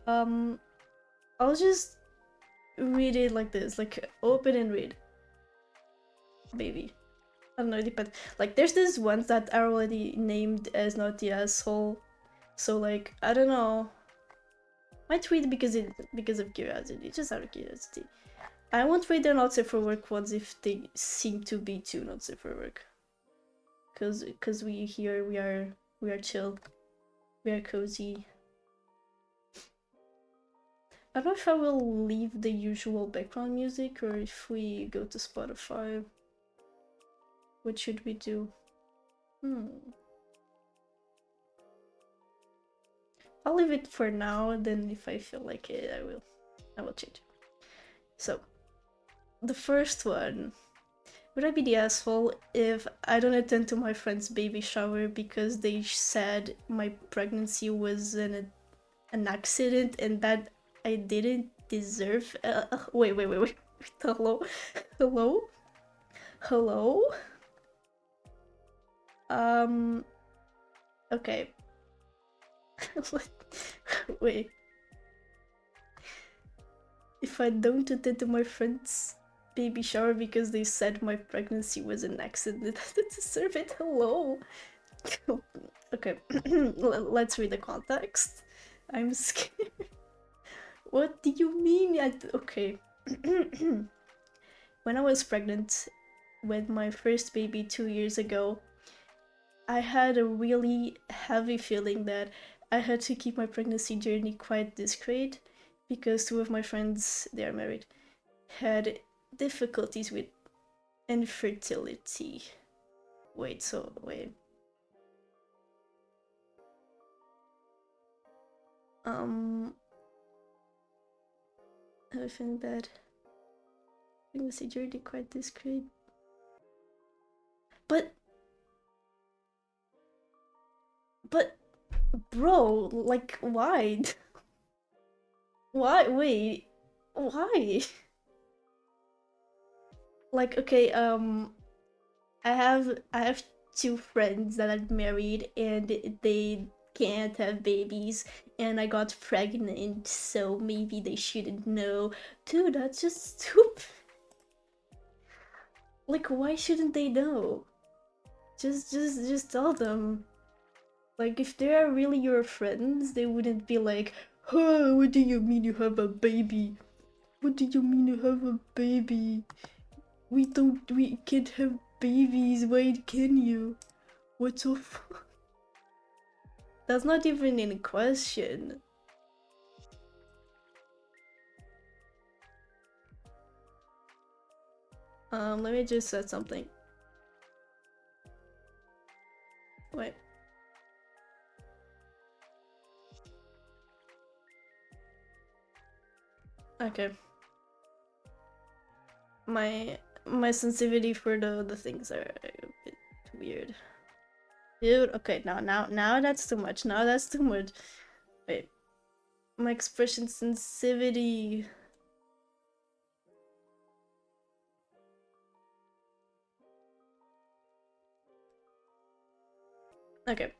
Um, I'll just read it like this, like open and read. Maybe. I don't know, it depends. Like, there's these ones that are already named as not the asshole. So, like, I don't know. Might read because of curiosity, just out of curiosity. I won't read the not safe for work ones if they seem to be too not safe for work. Cause we here we are chill, we are cozy. I don't know if I will leave the usual background music or if we go to Spotify. What should we do? I'll leave it for now, then if I feel like it, I will change. So, the first one. Would I be the asshole if I don't attend to my friend's baby shower because they said my pregnancy was an accident and that I didn't deserve? Wait. Hello? Hello? Hello? Okay. Wait. If I don't attend to my friend's baby shower because they said my pregnancy was an accident, I deserve it. Hello? Okay, let's read the context. I'm scared. What do you mean? Okay. When I was pregnant with my first baby 2 years ago, I had a really heavy feeling that I had to keep my pregnancy journey quite discreet because two of my friends, they are married, had difficulties with infertility. Wait. I think that pregnancy journey quite discreet. But bro, like why? Why? Wait. Why? Like okay, I have two friends that are married and they can't have babies and I got pregnant, so maybe they shouldn't know. Dude, that's just stupid. Like why shouldn't they know? Just tell them. Like if they are really your friends, they wouldn't be like, "Huh, what do you mean you have a baby? What do you mean you have a baby? We can't have babies, why can you? What the fuck?" That's not even in question. Let me just set something. Wait. Okay. My sensitivity for the things are a bit weird. Dude, okay, now that's too much. Now that's too much. Wait. My expression sensitivity. Okay.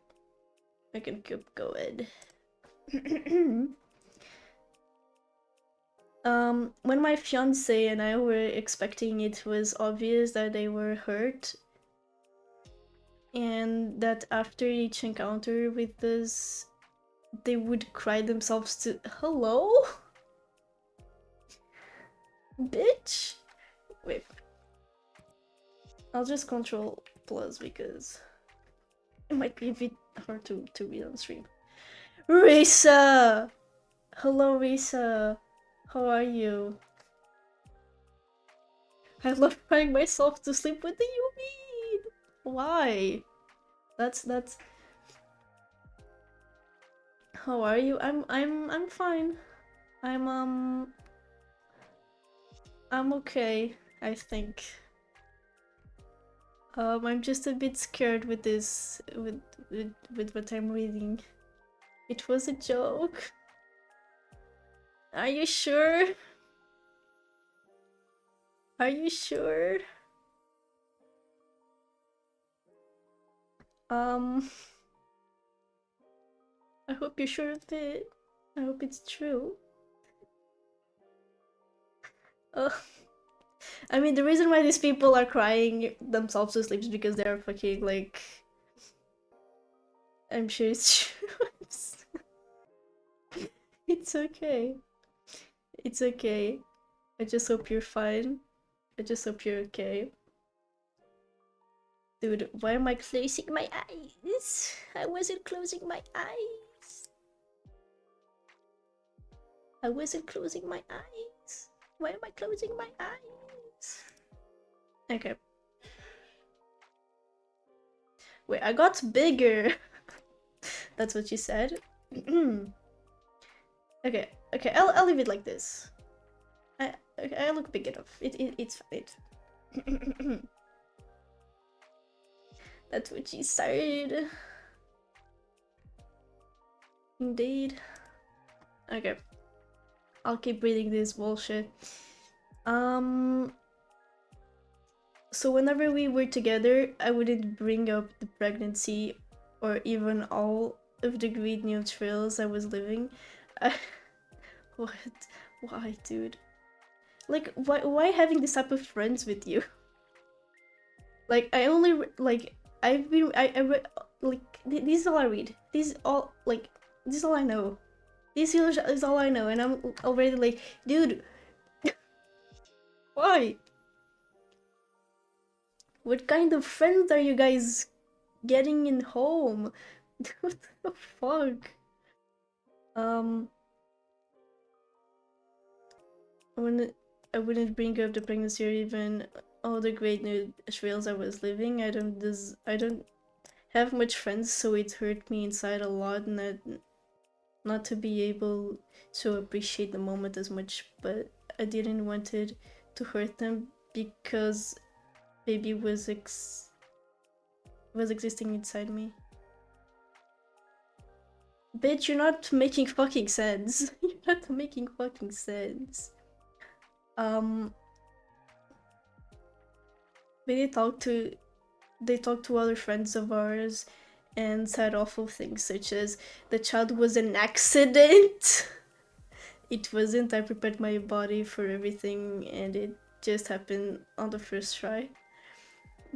I can keep going. When my fiance and I were expecting, it was obvious that they were hurt and that after each encounter with us, they would cry themselves to hello? Bitch? Wait. I'll just control plus because it might be a bit hard to read on stream. Risa! Hello, Risa. How are you? I love crying myself to sleep. What do you mean? Why? That's How are you? I'm fine. I'm I'm okay, I think. I'm just a bit scared with this with what I'm reading. It was a joke. Are you sure? Are you sure? I hope you're sure of it. I hope it's true. Uh, I mean, the reason why these people are crying themselves to sleep is because they're fucking, like... I'm sure it's true. It's okay. It's okay. I just hope you're fine. I just hope you're okay. Dude, why am I closing my eyes? I wasn't closing my eyes. I wasn't closing my eyes. Why am I closing my eyes? Okay. Wait, I got bigger. That's what you said. Okay, okay, I'll leave it like this. I look big enough. It's fine. That's what she said. Indeed. Okay. I'll keep reading this bullshit. So whenever we were together, I wouldn't bring up the pregnancy or even all of the great new trails I was living. What? Why, dude? Like, why having this type of friends with you? Like, I only, like, I've been, I read, like, this is all I read. This is all, like, this is all I know. This is all I know, and I'm already like, dude, why? What kind of friends are you guys getting in home? What the fuck? I wouldn't bring up the pregnancy or even all the great new trails I was living. I don't have much friends, so it hurt me inside a lot not to be able to appreciate the moment as much, but I didn't want it to hurt them because baby was existing inside me. Bitch, you're not making fucking sense. You're not making fucking sense. They talked to other friends of ours and said awful things such as the child was an accident. It wasn't. I prepared my body for everything and it just happened on the first try.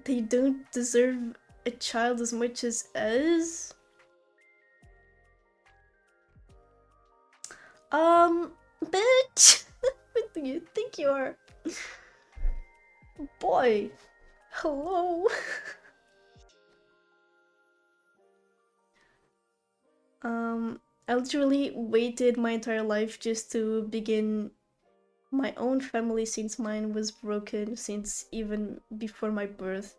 They don't deserve a child as much as us. Bitch! What do you think you are? Boy! Hello? I literally waited my entire life just to begin my own family since mine was broken since even before my birth.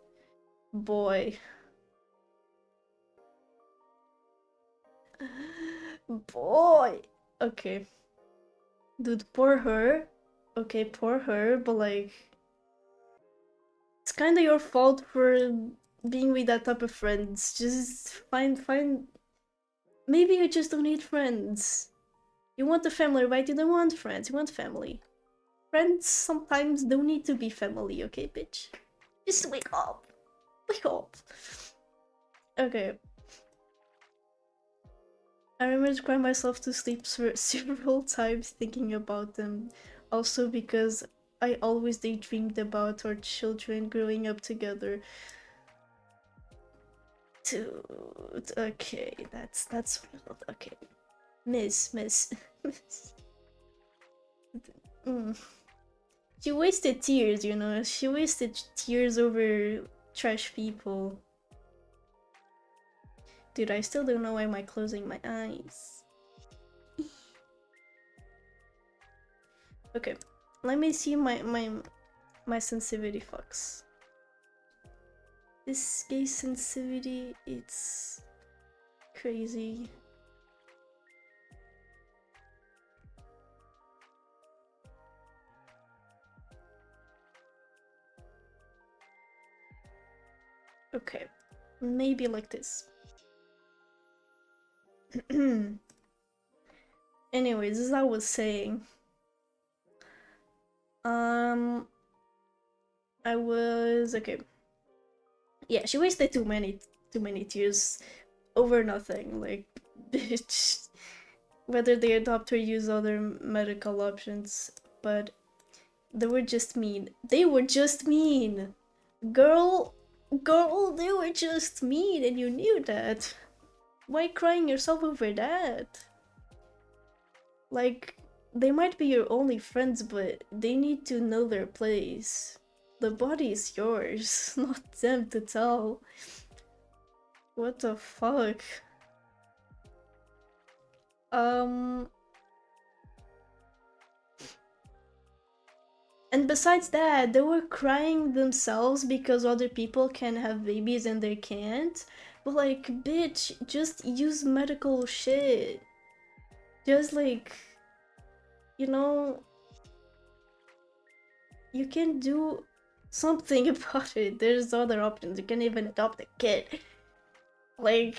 Boy. Boy! Okay. Dude, poor her. Okay, poor her, but like... It's kinda your fault for being with that type of friends. Just find... Maybe you just don't need friends. You want a family, right? You don't want friends, you want family. Friends sometimes don't need to be family, okay, bitch? Just wake up. Wake up. Okay. I remember crying myself to sleep several times thinking about them. Also because I always daydreamed about our children growing up together. Dude, okay, that's okay. Miss. She wasted tears, you know. She wasted tears over trash people. Dude, I still don't know why am I closing my eyes. Okay, let me see my sensitivity fucks. This gay sensitivity, it's crazy. Okay, maybe like this. Anyways, as I was saying, I was okay. Yeah, she wasted too many tears over nothing. Like, bitch. whether they adopt or use other medical options, but they were just mean. They were just mean. Girl, they were just mean and you knew that. Why crying yourself over that? Like, they might be your only friends, but they need to know their place. The body is yours, not them to tell. What the fuck? And besides that, they were crying themselves because other people can have babies and they can't. But like, bitch, just use medical shit. Just like, you know, you can do something about it. There's other options. You can even adopt a kid. Like,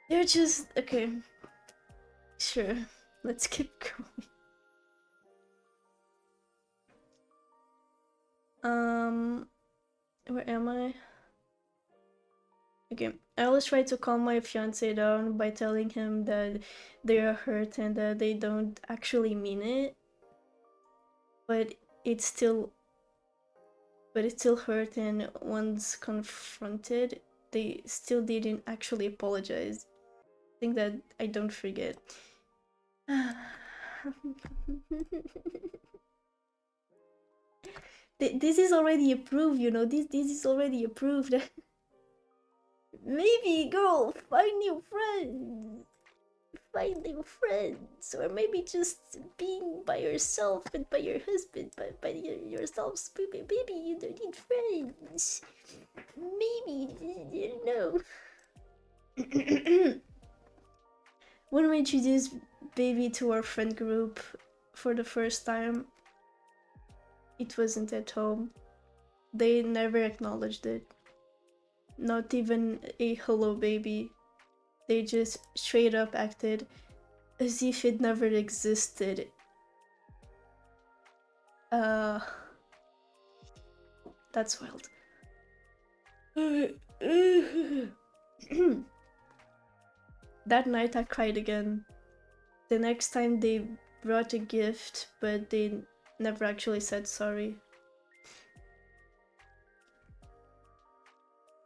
they're just okay. Sure, let's keep going. Where am I? Okay, I always try to calm my fiance down by telling him that they are hurt and that they don't actually mean it. But it's still hurt, and once confronted, they still didn't actually apologize. Thing that I don't forget. This is already approved, you know. This is already approved. Maybe, girl, find new friends. Find new friends, or maybe just being by yourself and by your husband, by yourselves. Maybe you don't need friends. Maybe, you know. When we introduced baby to our friend group for the first time, it wasn't at home. They never acknowledged it. Not even a hello baby. They just straight up acted as if it never existed. That's wild. That night I cried again. The next time they brought a gift, but they never actually said sorry.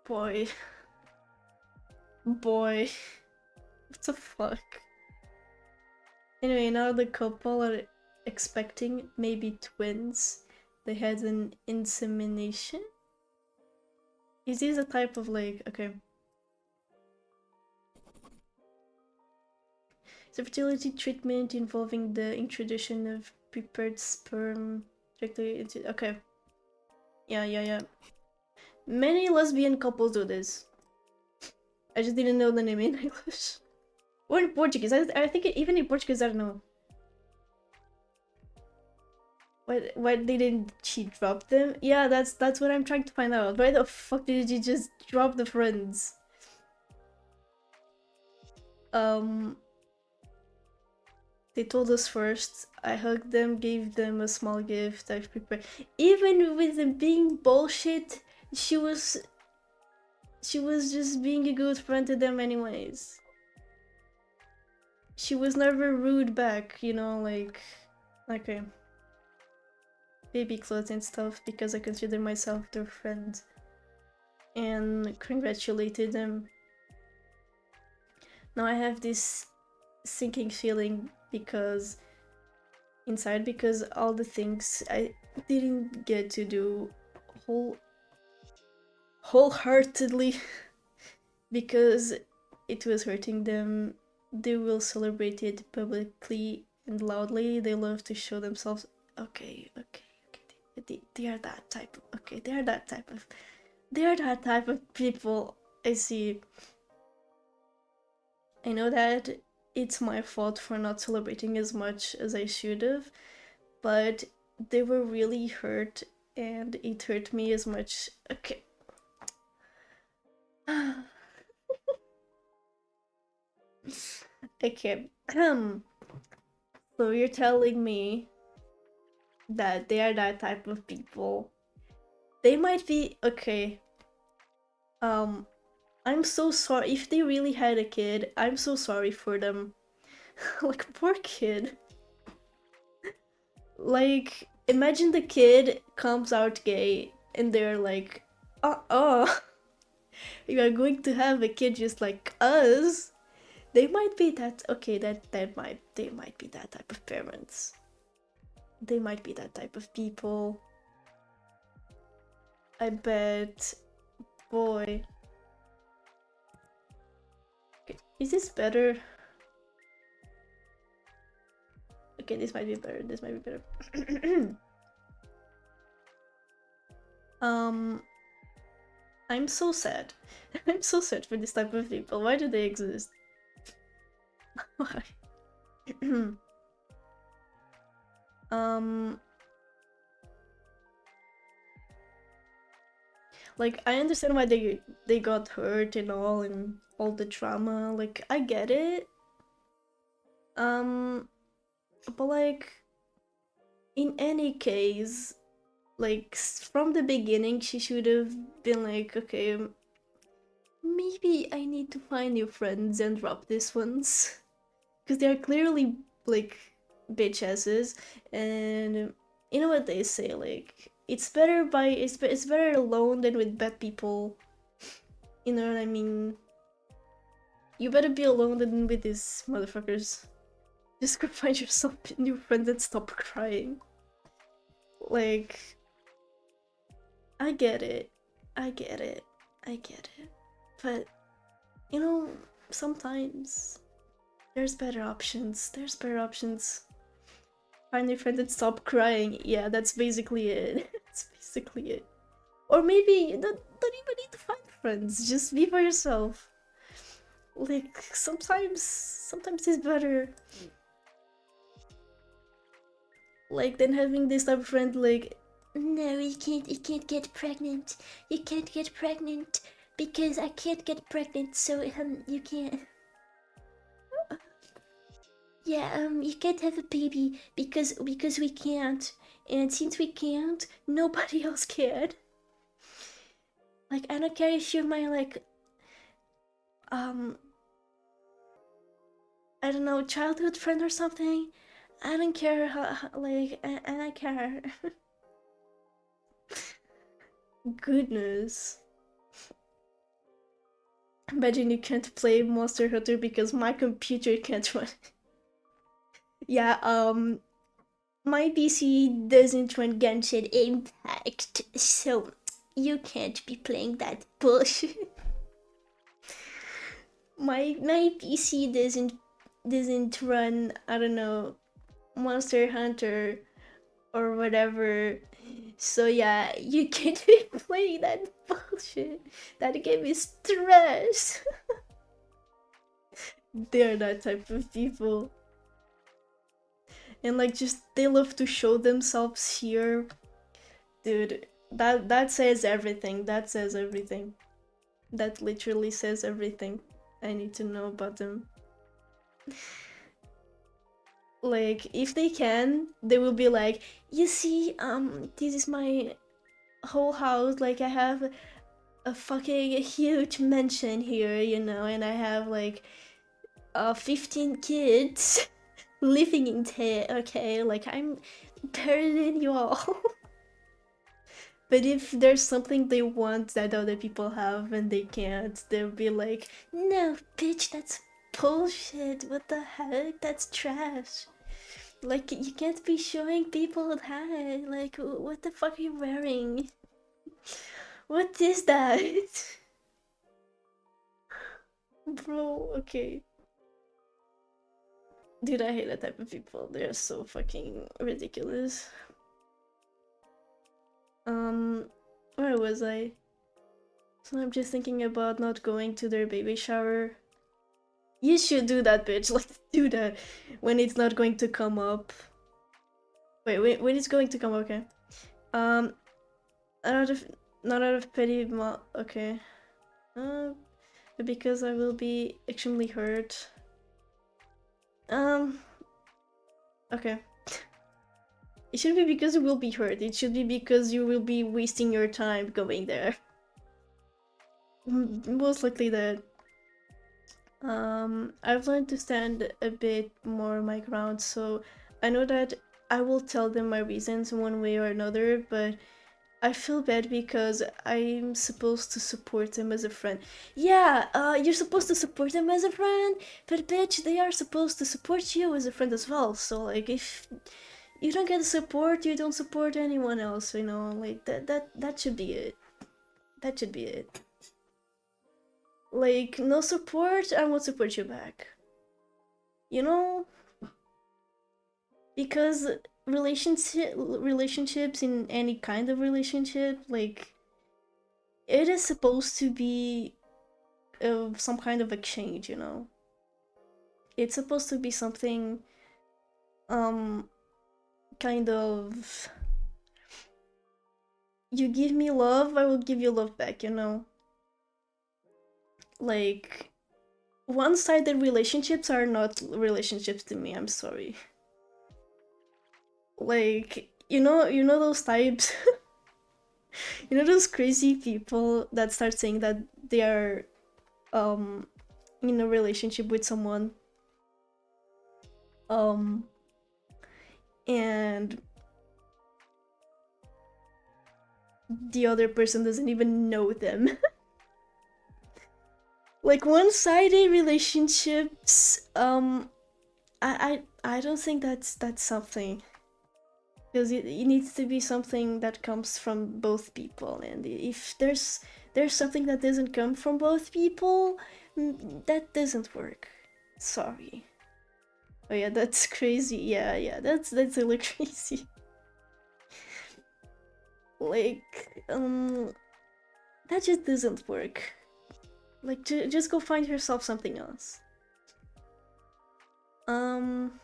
Boy. What the fuck? Anyway, now the couple are expecting maybe twins. They had an insemination? Is this a type of like, okay. It's a fertility treatment involving the introduction of prepared sperm directly into, okay. Yeah. Many lesbian couples do this. I just didn't know the name in English. Or in Portuguese. I think even in Portuguese, I don't know. Why didn't she drop them? Yeah, that's what I'm trying to find out. Why the fuck did she just drop the friends? They told us first. I hugged them, gave them a small gift I've prepared. Even with them being bullshit, she was just being a good friend to them anyways. She was never rude back, you know, like, okay. Baby clothes and stuff because I consider myself their friend. And congratulated them. Now I have this sinking feeling because inside, because all the things I didn't get to do wholeheartedly because it was hurting them. They will celebrate it publicly and loudly. They love to show themselves. Okay. They are that type. Okay, they are that type of people. I see. I know that it's my fault for not celebrating as much as I should have, but they were really hurt and it hurt me as much. Okay. Okay. So you're telling me that they are that type of people. They might be okay. I'm so sorry if they really had a kid. I'm so sorry for them. Like, poor kid. Like, imagine the kid comes out gay and they're like, oh, you are going to have a kid just like us. They might be that, okay, they might be that type of parents. They might be that type of people. I bet. Boy. Okay, is this better? Okay, this might be better. This might be better. I'm so sad. I'm so sad for this type of people. Why do they exist? Why? Like, I understand why they got hurt and all the trauma. Like, I get it. But like, in any case, like, from the beginning, she should have been like, okay, maybe I need to find new friends and drop these ones. Because they're clearly, like, bitch asses. And you know what they say, like, it's better alone than with bad people. You know what I mean? You better be alone than with these motherfuckers. Just go find yourself a new friend and stop crying. Like, I get it. I get it. I get it. But, you know, sometimes there's better options. There's better options. Find your friend and stop crying. Yeah, that's basically it. That's basically it. Or maybe you don't even need to find friends. Just be by yourself. Like, sometimes it's better. Like, than having this type of friend like, no, you can't get pregnant. You can't get pregnant because I can't get pregnant, so you can't. Yeah, you can't have a baby because we can't. And since we can't, nobody else can. Like, I don't care if you're my, like, I don't know, childhood friend or something. I don't care how like, I don't care. Goodness. Imagine you can't play Monster Hunter because my computer can't run. Yeah, my PC doesn't run Genshin Impact, so you can't be playing that bullshit. My PC doesn't run, I don't know, Monster Hunter or whatever. So yeah, you can't be playing that bullshit. That game is trash. They're that type of people. And like, just they love to show themselves here. Dude, that says everything. That says everything. That literally says everything I need to know about them. Like, if they can, they will be like, you see, this is my whole house. Like, I have a fucking huge mansion here, you know, and I have like 15 kids living in there, okay? Like, I'm better than you all. But if there's something they want that other people have and they can't, they'll be like, no, bitch, that's bullshit. What the heck? That's trash. Like, you can't be showing people that. Like, what the fuck are you wearing? What is that? Bro, okay. Dude, I hate that type of people. They're so fucking ridiculous. Where was I? So I'm just thinking about not going to their baby shower. You should do that, bitch. Like, do that when it's not going to come up. Wait, when it's going to come, okay. Out of not out of pity, okay. But because I will be extremely hurt. Okay. It should be because you will be hurt. It should be because you will be wasting your time going there. Most likely that. I've learned to stand a bit more my ground, so I know that I will tell them my reasons one way or another, but I feel bad because I'm supposed to support them as a friend. Yeah, you're supposed to support them as a friend, but bitch, they are supposed to support you as a friend as well. So like, if you don't get support, you don't support anyone else. You know, like that should be it. That should be it. Like, no support, I won't support you back. You know, because relationships in any kind of relationship, like, it is supposed to be some kind of exchange, you know. It's supposed to be something um kind of, you give me love, I will give you love back, you know. Like, one-sided relationships are not relationships to me, I'm sorry. Like, you know those types, you know those crazy people that start saying that they are um in a relationship with someone, um and the other person doesn't even know them. Like, one-sided relationships, I don't think that's something, because it needs to be something that comes from both people, and if there's something that doesn't come from both people, that doesn't work. Sorry. Oh yeah, that's crazy. Yeah, that's really crazy. Like, that just doesn't work. Like, just go find yourself something else. Um,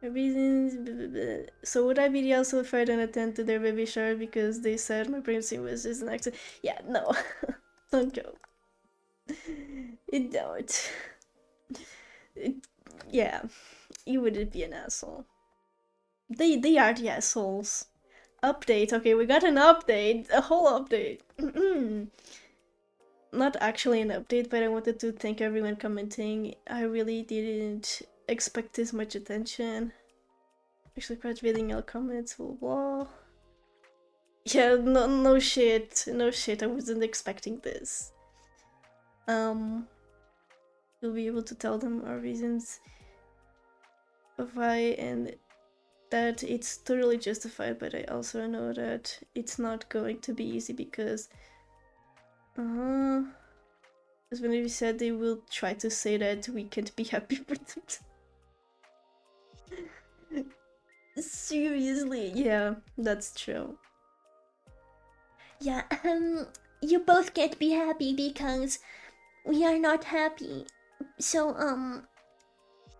reasons. Blah, blah, blah. So would I be the asshole if I didn't attend to their baby shower because they said my pregnancy was just an accident? Yeah, no, don't go. It don't. It, yeah, you wouldn't be an asshole. They are the assholes. Update. Okay, we got an update. A whole update. Not actually an update, but I wanted to thank everyone commenting. I really didn't expect this much attention. Actually, quite reading all comments, blah blah. Yeah, no shit, no shit. I wasn't expecting this. We'll be able to tell them our reasons of why, and that it's totally justified. But I also know that it's not going to be easy because, as when we said, they will try to say that we can't be happy for them. Seriously, yeah, that's true. Yeah, you both can't be happy because we are not happy. So,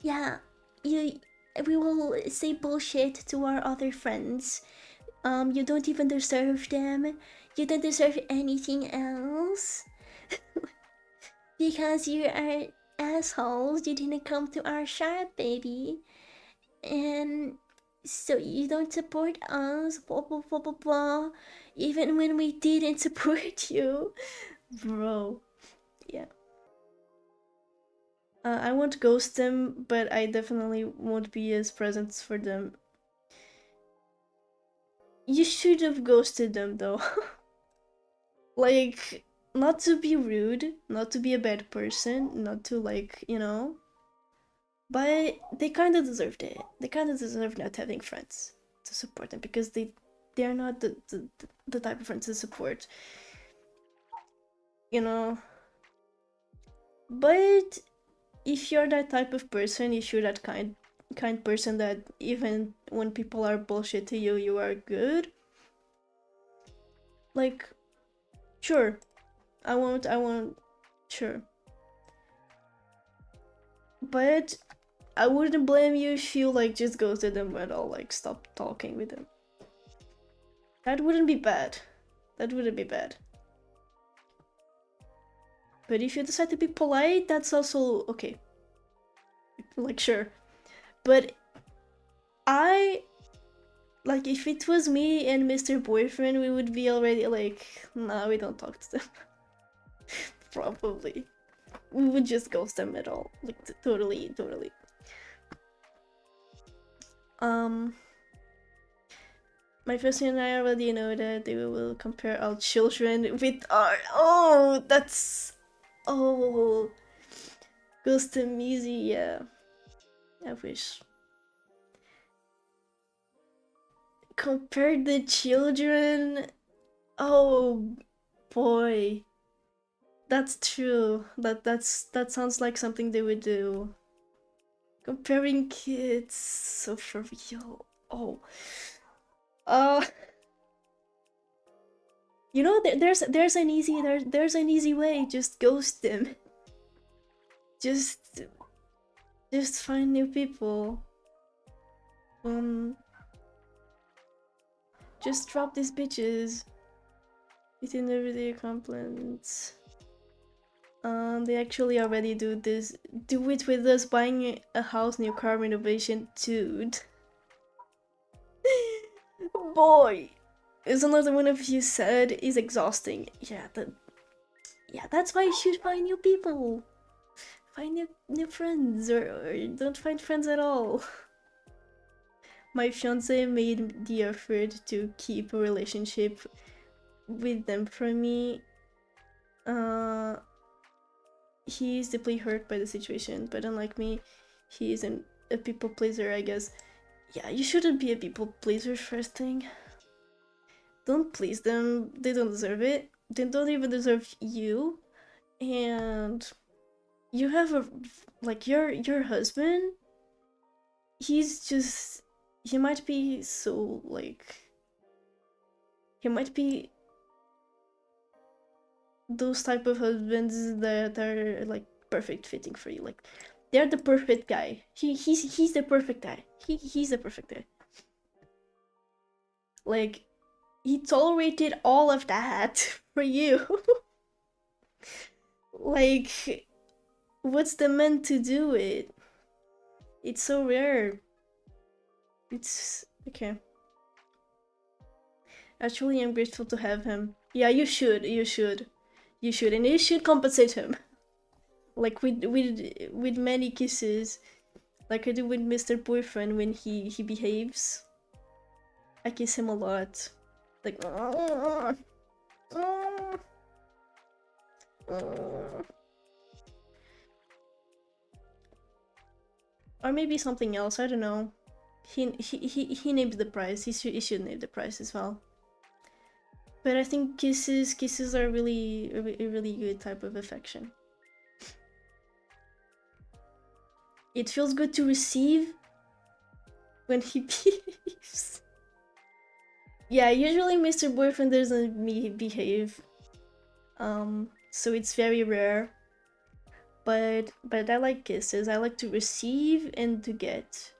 yeah, you, we will say bullshit to our other friends. You don't even deserve them. You don't deserve anything else. Because you are assholes. You didn't come to our shop, baby. And so you don't support us, blah blah blah blah blah. Even when we didn't support you. Bro. Yeah. I won't ghost them, but I definitely won't be as present for them. You should have ghosted them though. Like, not to be rude, not to be a bad person, not to, like, you know. But they kind of deserved it. They kind of deserve not having friends to support them because they're not the type of friends to support, you know. But if you're that type of person, if you're that kind person that even when people are bullshit to you, you are good. Like, sure, I won't, sure. But I wouldn't blame you if you like just go to them at all, like stop talking with them. That wouldn't be bad. That wouldn't be bad. But if you decide to be polite, that's also okay. Like, sure. But I, like, if it was me and Mr. Boyfriend, we would be already like, nah, we don't talk to them. Probably. we would just ghost them at all. Like totally. My first and I already know that they will compare our children with our. Oh, that's. Oh. Ghost them easy, yeah. I wish. Compare the children. Oh boy. That's true. That sounds like something they would do. Comparing kids, so for real. Oh. Uh you know, there's an easy way. Just ghost them. Just just find new people. Just drop these bitches. Within everyday compliments. They actually already do this. Do it with us buying a house, new car renovation, dude. Boy, is another one of you said is exhausting. Yeah, that's why you should find new people. Find new friends, or don't find friends at all. My fiance made the effort to keep a relationship with them from me. He's deeply hurt by the situation, but unlike me, he isn't a people pleaser, I guess. Yeah, you shouldn't be a people pleaser, first thing. Don't please them, they don't deserve it. They don't even deserve you. And you have a, like, your husband, he's just, he might be so, like, he might be those type of husbands that are like perfect fitting for you. Like, they're the perfect guy. He's the perfect guy. He's the perfect guy. Like, he tolerated all of that for you. Like, what's the man to do it? It's so rare. It's okay. Actually, I'm grateful to have him. Yeah, you should, and you should compensate him. Like with many kisses, like I do with Mr. Boyfriend when he behaves. I kiss him a lot, like. Or maybe something else. I don't know. He named the price. He should name the price as well. But I think kisses are really a really good type of affection. It feels good to receive when he behaves. Yeah, usually Mr. Boyfriend doesn't behave. So it's very rare. But I like kisses. I like to receive and to get.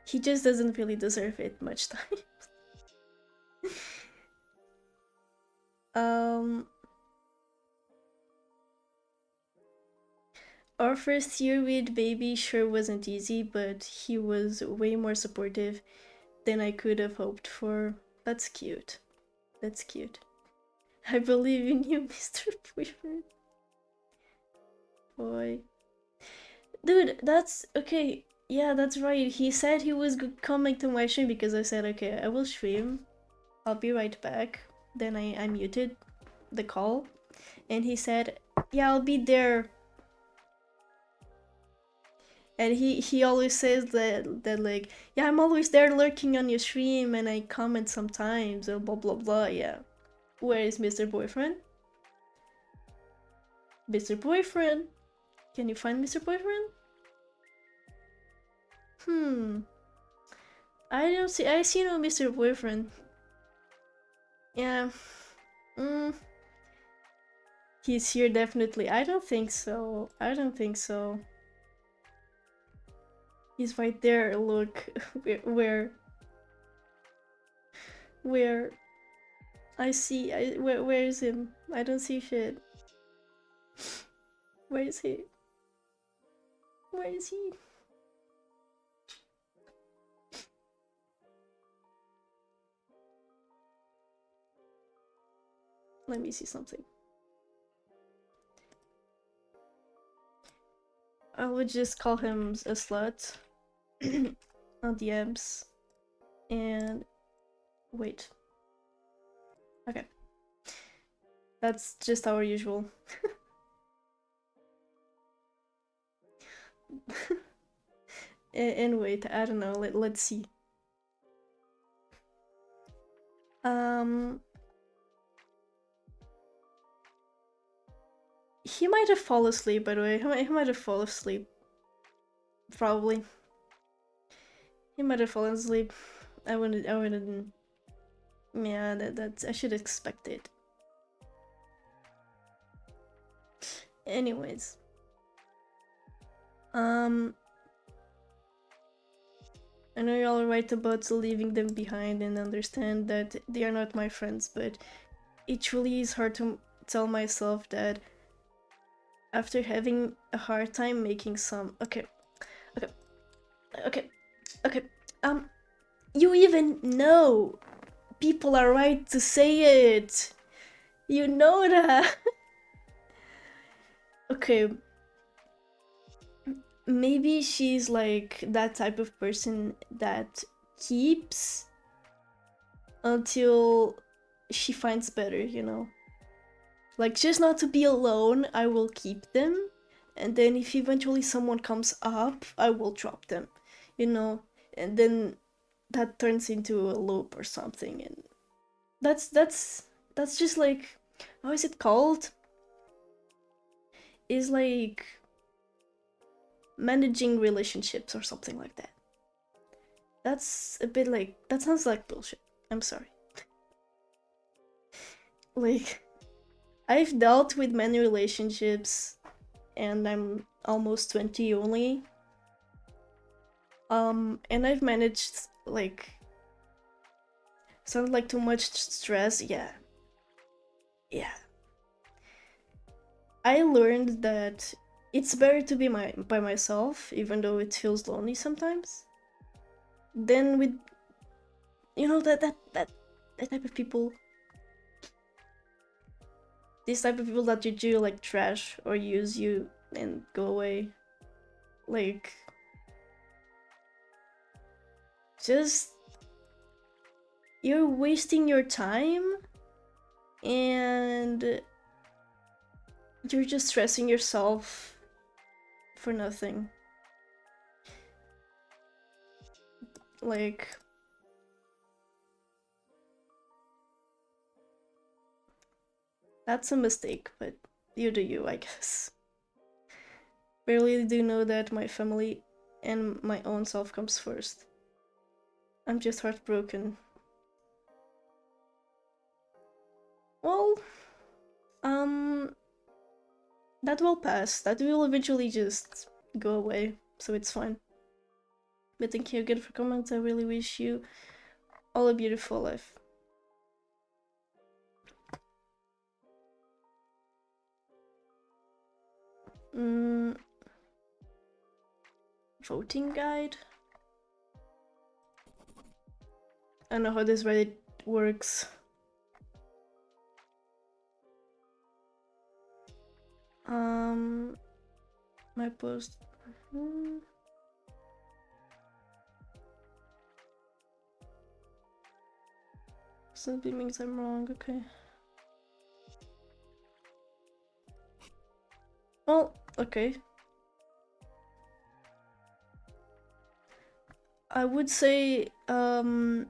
He just doesn't really deserve it much time. Our first year with baby sure wasn't easy, but he was way more supportive than I could have hoped for. That's cute. That's cute. I believe in you, Mr. Boyfriend. Boy. Dude, that's okay. Yeah, that's right. He said he was coming to my stream because I said, okay, I will stream. I'll be right back. Then I muted the call. And he said, yeah, I'll be there. And he always says that like, yeah, I'm always there lurking on your stream and I comment sometimes, or blah blah blah, yeah. Where is Mr. Boyfriend? Mr. Boyfriend? Can you find Mr. Boyfriend? I see no Mr. Boyfriend. Yeah. He's here definitely. I don't think so. He's right there, look. Where? Where is him? I don't see shit. Where is he? Let me see something. I would just call him a slut on DMs. And wait. Okay. That's just our usual. And wait, I don't know. Let's see. He might have fallen asleep, by the way. He might have fallen asleep. Probably. He might have fallen asleep. I wouldn't. Yeah, that's. I should expect it. Anyways. I know you're all right about leaving them behind and understand that they are not my friends, but it truly is hard to tell myself that after having a hard time making some. Okay. You even know people are right to say it. You know that. Okay. Maybe she's like that type of person that keeps until she finds better, you know? Like, just not to be alone, I will keep them. And then if eventually someone comes up, I will drop them, you know? And then that turns into a loop or something. And that's just like, how is it called? Is like managing relationships or something like that. That's a bit like, that sounds like bullshit. I'm sorry. Like, I've dealt with many relationships and I'm almost 20 only. And I've managed, like, sounds like too much stress. Yeah. I learned that it's better to be by myself, even though it feels lonely sometimes, than with, you know, that type of people. These type of people that you do like trash or use you and go away. Like, just, you're wasting your time and you're just stressing yourself for nothing. Like, that's a mistake, but you do you, I guess. Barely do know that my family and my own self comes first. I'm just heartbroken. Well, that will pass. That will eventually just go away, so it's fine. But thank you again for comments. I really wish you all a beautiful life. Voting guide? I don't know how this Reddit works. My post. Simply means I'm wrong, okay. Well, okay. I would say, no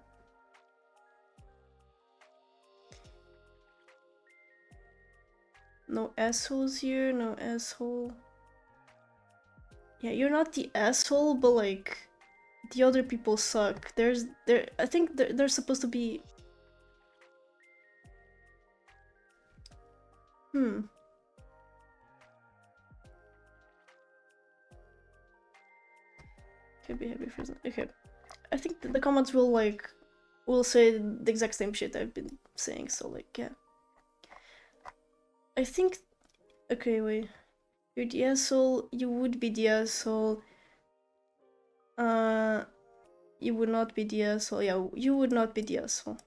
assholes here, no asshole. Yeah, you're not the asshole, but like, the other people suck. I think they're supposed to be... Could be happy for... Okay. I think the comments will say the exact same shit I've been saying, so like, yeah. I think... Okay, wait. You're the asshole, you would be the asshole. You would not be the asshole. Yeah, you would not be the asshole.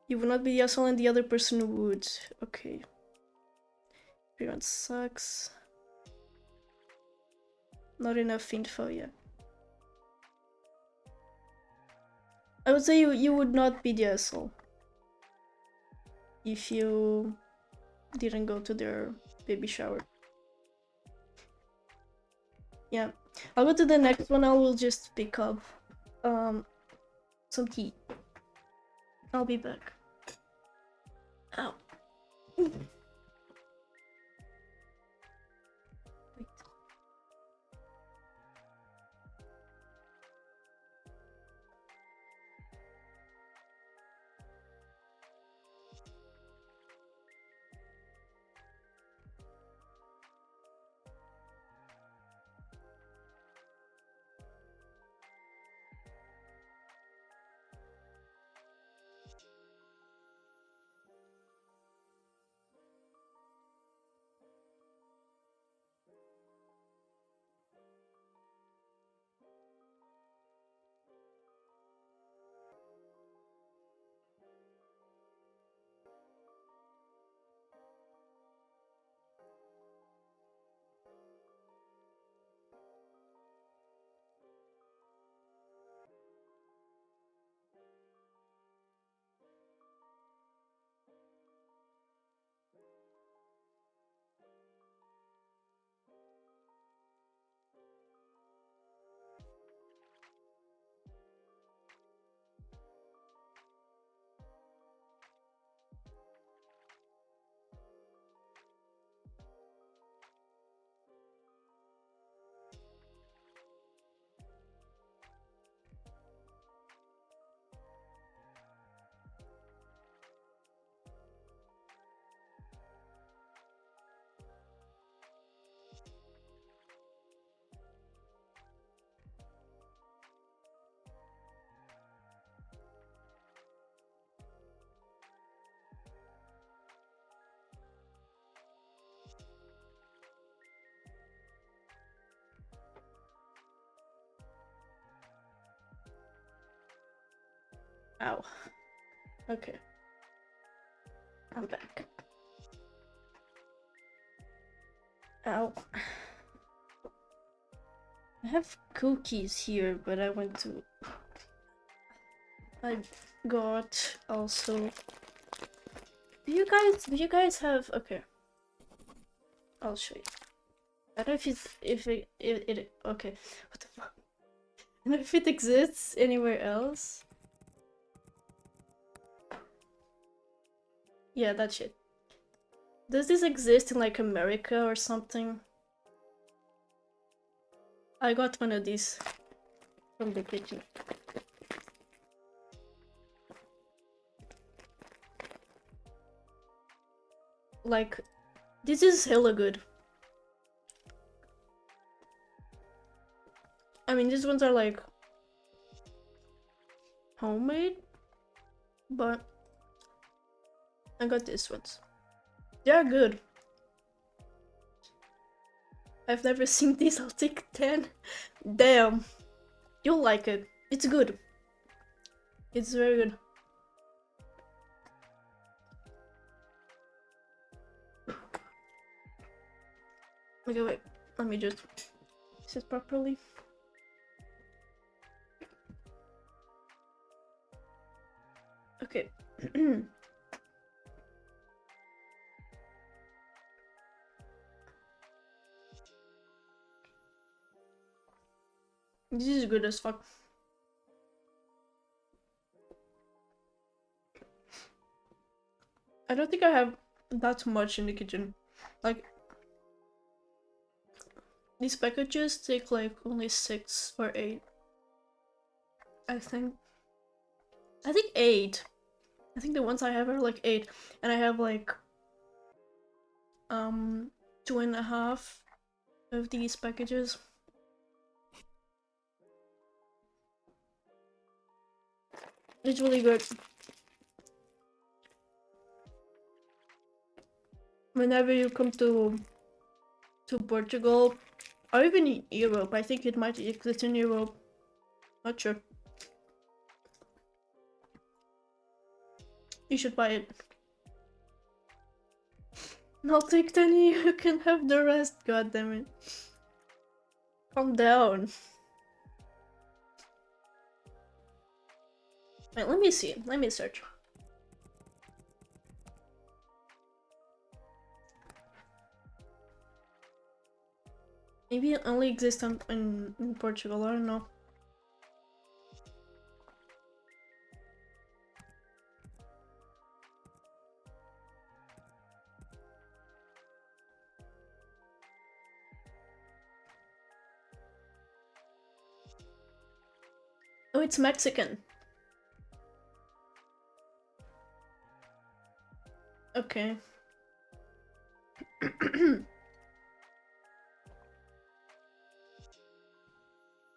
You would not be the asshole and the other person would. Okay. appearance sucks. Not enough info yet. I would say you would not be the asshole if you didn't go to their baby shower. Yeah, I'll go to the next one. I will just pick up some tea. I'll be back. Ow. Wait. Ow. Okay. I'm back. Ow. I have cookies here, but I got also. Do you guys have? Okay. I'll show you. I don't know if it okay. What the fuck? I don't know if it exists anywhere else. Yeah, that shit. Does this exist in like America or something? I got one of these from the kitchen. Like, this is hella good. I mean, these ones are like homemade, but I got these ones. They are good. I've never seen these. I'll take 10. Damn. You'll like it. It's good. It's very good. Okay, wait. Let me just sit properly. Okay. This is good as fuck. I don't think I have that much in the kitchen. Like, these packages take like only 6 or 8. I think 8. I think the ones I have are like 8, and I have like 2.5 of these packages. It's really good. Whenever you come to Portugal, or even in Europe, I think it might exist in Europe. Not sure. You should buy it. I'll take 10, you can have the rest, god damn it. Calm down. Wait, let me see. Let me search. Maybe it only exists in Portugal, I don't know. Oh, it's Mexican. Okay.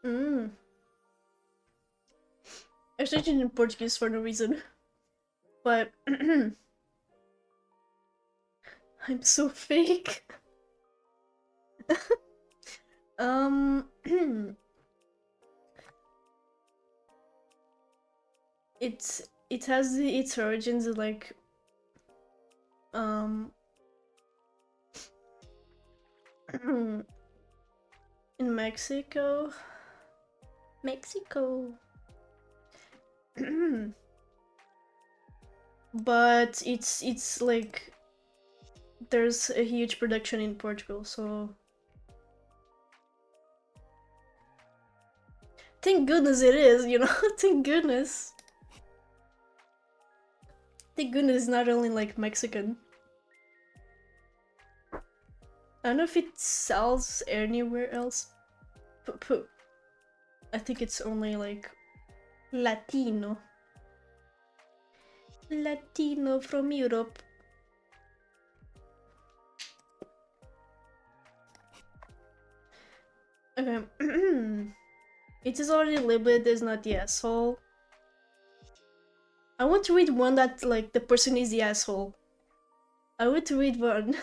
Mm. I searched it in Portuguese for no reason. But I'm so fake. it has its origins like in Mexico. But it's like there's a huge production in Portugal, so thank goodness it is, you know. Thank goodness. Thank goodness it's not only like Mexican. I don't know if it sells anywhere else. I think it's only like Latino. Latino from Europe. Okay. It is already labeled as not the asshole. I want to read one that like the person is the asshole. I want to read one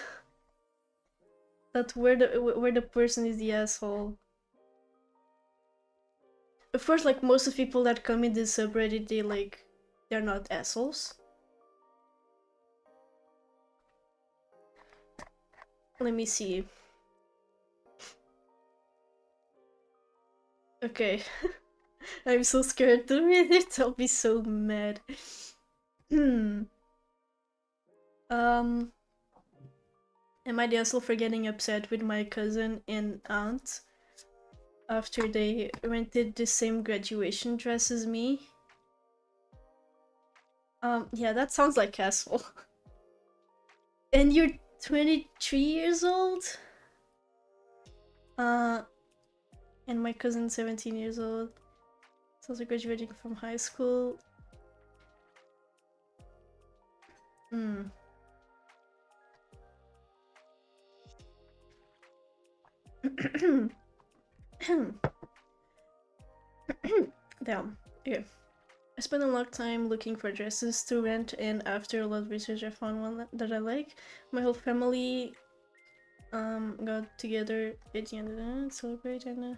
that where the person is the asshole. Of course, like most of the people that come in this subreddit, they're not assholes. Let me see. Okay. I'm so scared to read it. I'll be so mad. Am I the asshole for getting upset with my cousin and aunt after they rented the same graduation dress as me? Yeah, that sounds like asshole. And you're 23 years old? And my cousin's 17 years old. It's also graduating from high school. Damn. Okay. I spent a lot of time looking for dresses to rent, and after a lot of research I found one that I like. My whole family got together at the end of the celebrate and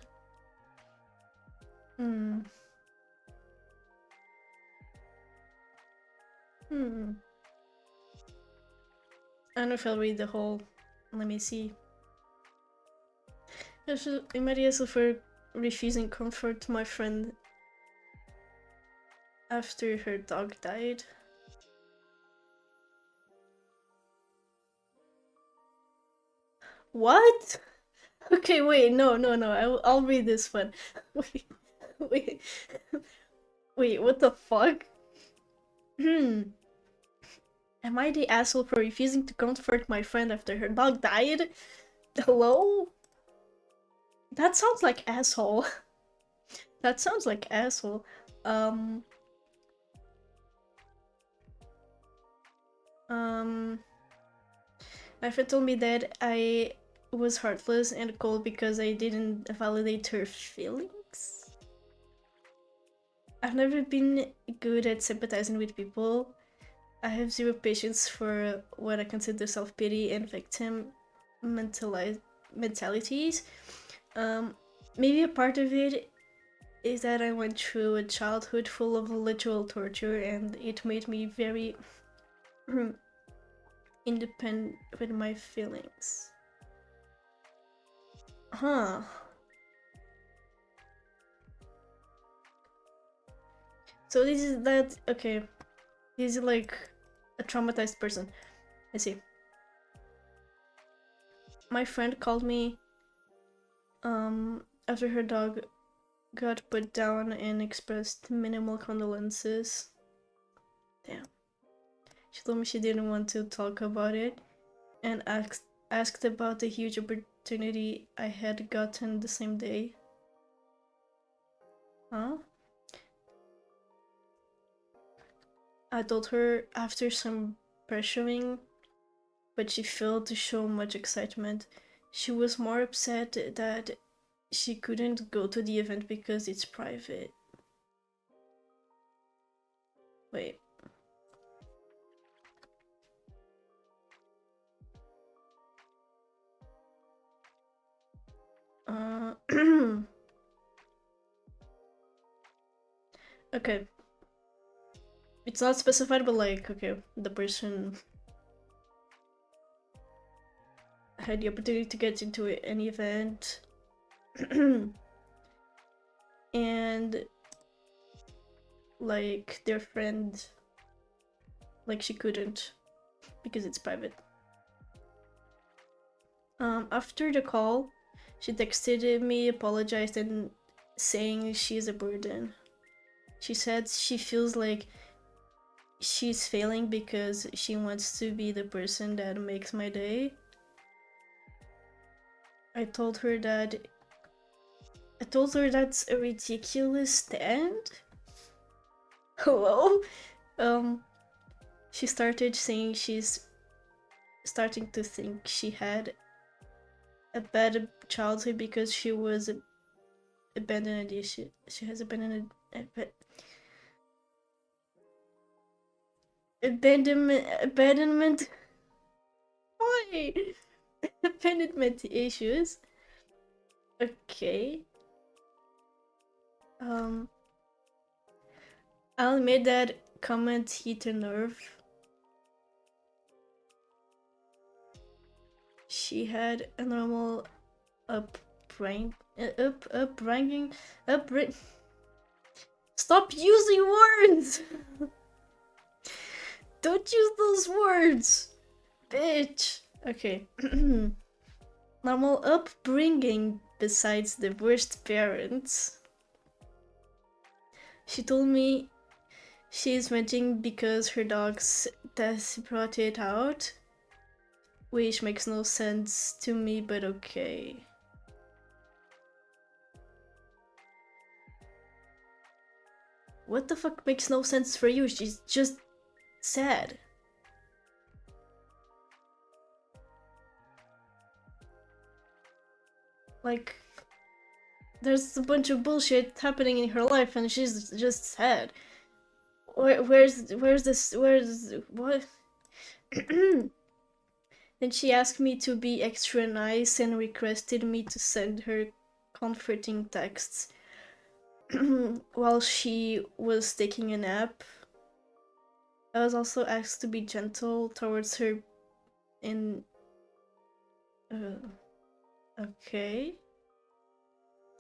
I don't know if I'll read the whole. Let me see. I might also for refusing comfort to my friend after her dog died. What? Okay, wait, no. I'll read this one. Wait, what the fuck? Am I the asshole for refusing to comfort my friend after her dog died? Hello? That sounds like asshole. That sounds like asshole. My friend told me that I was heartless and cold because I didn't validate her feelings. I've never been good at sympathizing with people. I have zero patience for what I consider self-pity and victim mentalities. Maybe a part of it is that I went through a childhood full of literal torture and it made me very independent with my feelings. Huh. So this is that, okay. He's like a traumatized person. I see. My friend called me after her dog got put down and expressed minimal condolences. Damn. She told me she didn't want to talk about it and asked about the huge opportunity I had gotten the same day. Huh? I told her after some pressuring, but she failed to show much excitement. She was more upset that she couldn't go to the event because it's private. Wait. Okay. It's not specified, but like, okay, the person had the opportunity to get into an event and like their friend, like she couldn't because it's private. After the call, she texted me, apologized, and saying she's a burden. She said she feels like she's failing because she wants to be the person that makes my day. I told her that's a ridiculous stand. Hello? She started saying she's starting to think she had a bad childhood because she was abandoned. She has abandoned abandonment. Why? Abandonment issues. Okay. I'll admit that comment hit a nerve. She had a normal upbringing. Stop using words! Don't use those words! Bitch! Okay. Normal upbringing besides the worst parents. She told me she's venting because her dog's death brought it out. Which makes no sense to me, but okay. What the fuck makes no sense for you? She's just sad. Like, there's a bunch of bullshit happening in her life and she's just sad. Where's what? Then she asked me to be extra nice and requested me to send her comforting texts while she was taking a nap. I was also asked to be gentle towards her in... okay.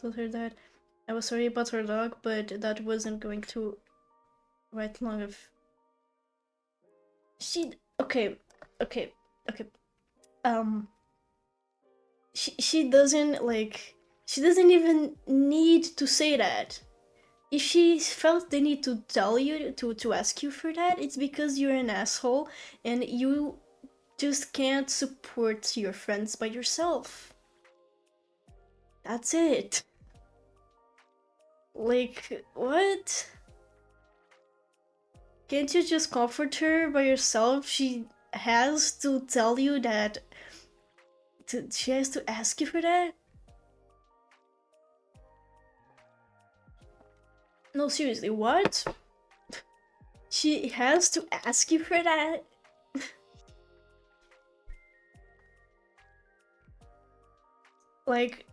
Told her that I was sorry about her dog, but that wasn't going to write long of... Okay. She doesn't, like... She doesn't even need to say that. If she felt the need to tell you, to ask you for that, it's because you're an asshole and you just can't support your friends by yourself. That's it. Like, what? Can't you just comfort her by yourself? She has to tell you that... she has to ask you for that? No, seriously, what? She has to ask you for that? Like,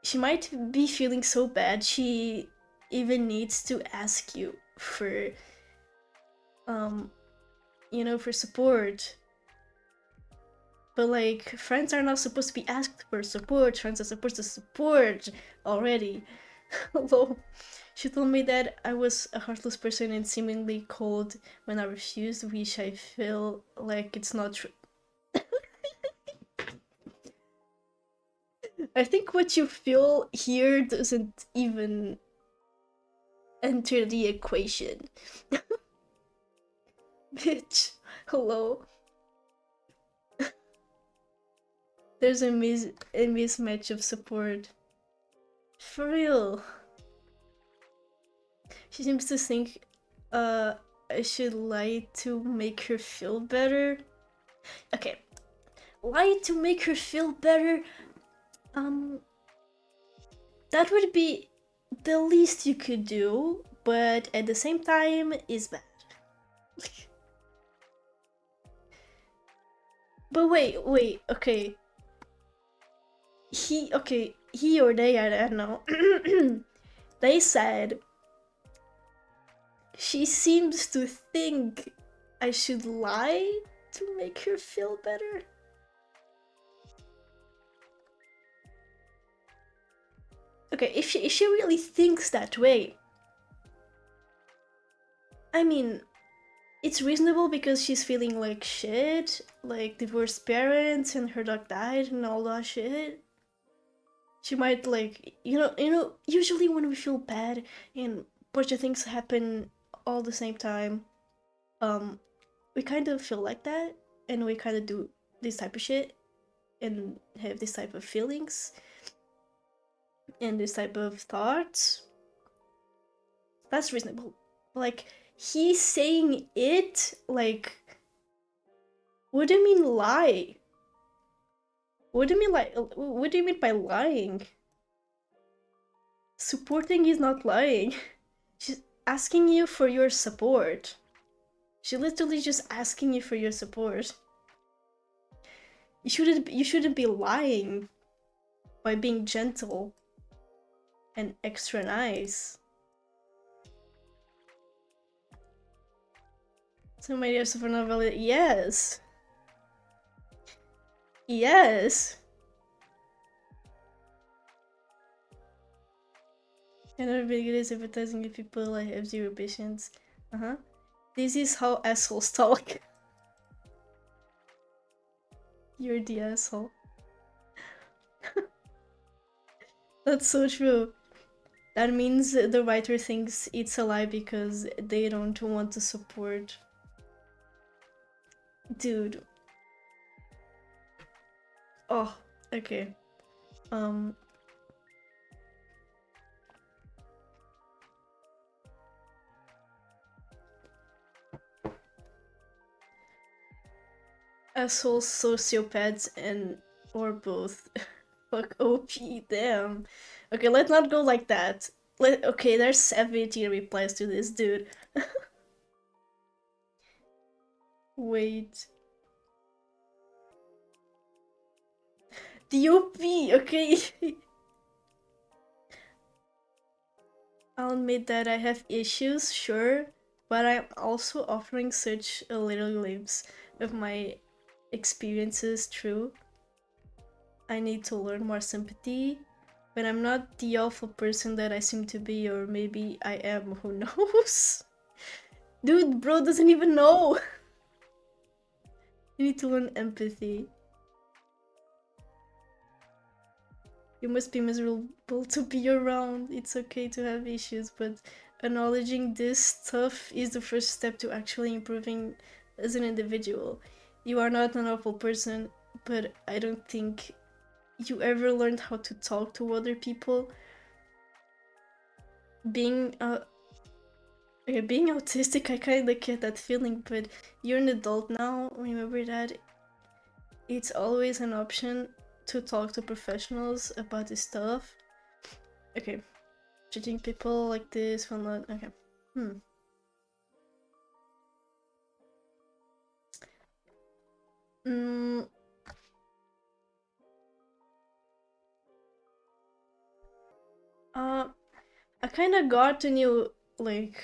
she might be feeling so bad she even needs to ask you for, for support. But like, friends are not supposed to be asked for support. Friends are supposed to support already. Although she told me that I was a heartless person and seemingly cold when I refused, which I feel like it's not true. I think what you feel here doesn't even enter the equation. Bitch, hello. There's a mismatch of support. For real. She seems to think I should lie to make her feel better. Okay. Lie to make her feel better? That would be the least you could do, but at the same time is bad. But wait, okay. He or they, I don't know. They said she seems to think I should lie to make her feel better. Okay, if she really thinks that way, I mean, it's reasonable because she's feeling like shit, like divorced parents and her dog died and all that shit. She might like, usually when we feel bad and a bunch of things happen all the same time, um, we kind of feel like that and we kind of do this type of shit and have this type of feelings and this type of thoughts. That's reasonable. Like, he's saying it like, what do you mean lie? What do you mean like? What do you mean by lying? Supporting is not lying. She's asking you for your support. She's literally just asking you for your support. You shouldn't be lying by being gentle and extra nice. Some ideas for novel. Yes. Yes. Another big it is advertising if people I have zero patience. This is how assholes talk. You're the asshole. That's so true. That means the writer thinks it's a lie because they don't want to support. Dude. Oh, okay. Assholes, sociopaths, and or both. Fuck OP, damn. Okay, let's not go like that. Okay, there's 17 replies to this, dude. Wait. The OP, okay. I'll admit that I have issues, sure, but I'm also offering such a little glimpse of my experiences through. I need to learn more sympathy, but I'm not the awful person that I seem to be, or maybe I am, who knows? Dude, bro doesn't even know! You need to learn empathy. You must be miserable to be around. It's okay to have issues, but acknowledging this stuff is the first step to actually improving as an individual. You are not an awful person, but I don't think you ever learned how to talk to other people. Being being autistic, I kind of get that feeling, but you're an adult now. Remember that it's always an option to talk to professionals about this stuff. Okay, judging people like this will not. Okay. I kind of got a new like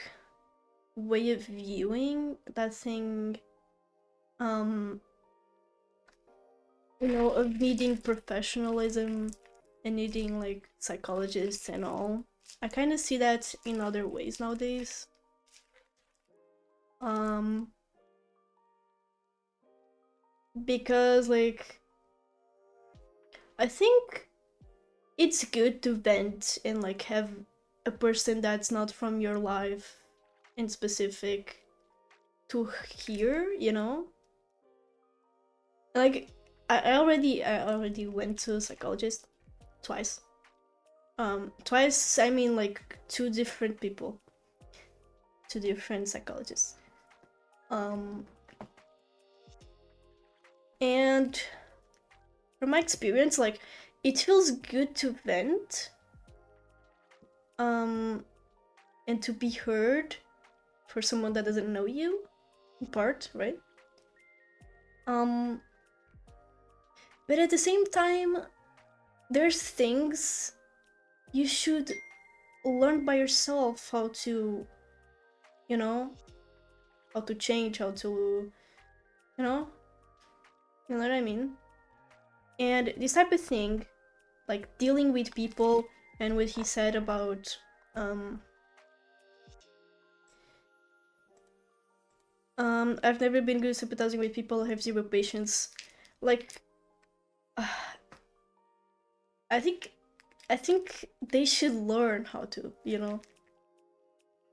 way of viewing that thing. you know, of needing professionalism and needing like psychologists and all. I kind of see that in other ways nowadays. Um, because like I think it's good to vent and like have a person that's not from your life in specific to hear, you know? Like I already went to a psychologist twice. Twice I mean like two different people, two different psychologists. Um and from my experience, like it feels good to vent and to be heard for someone that doesn't know you in part, right? Um but at the same time, there's things you should learn by yourself how to, you know, how to change, how to, you know, you know what I mean? And this type of thing, like dealing with people and what he said about I've never been good at sympathizing with people, I have zero patience. Like I think I think they should learn how to, you know.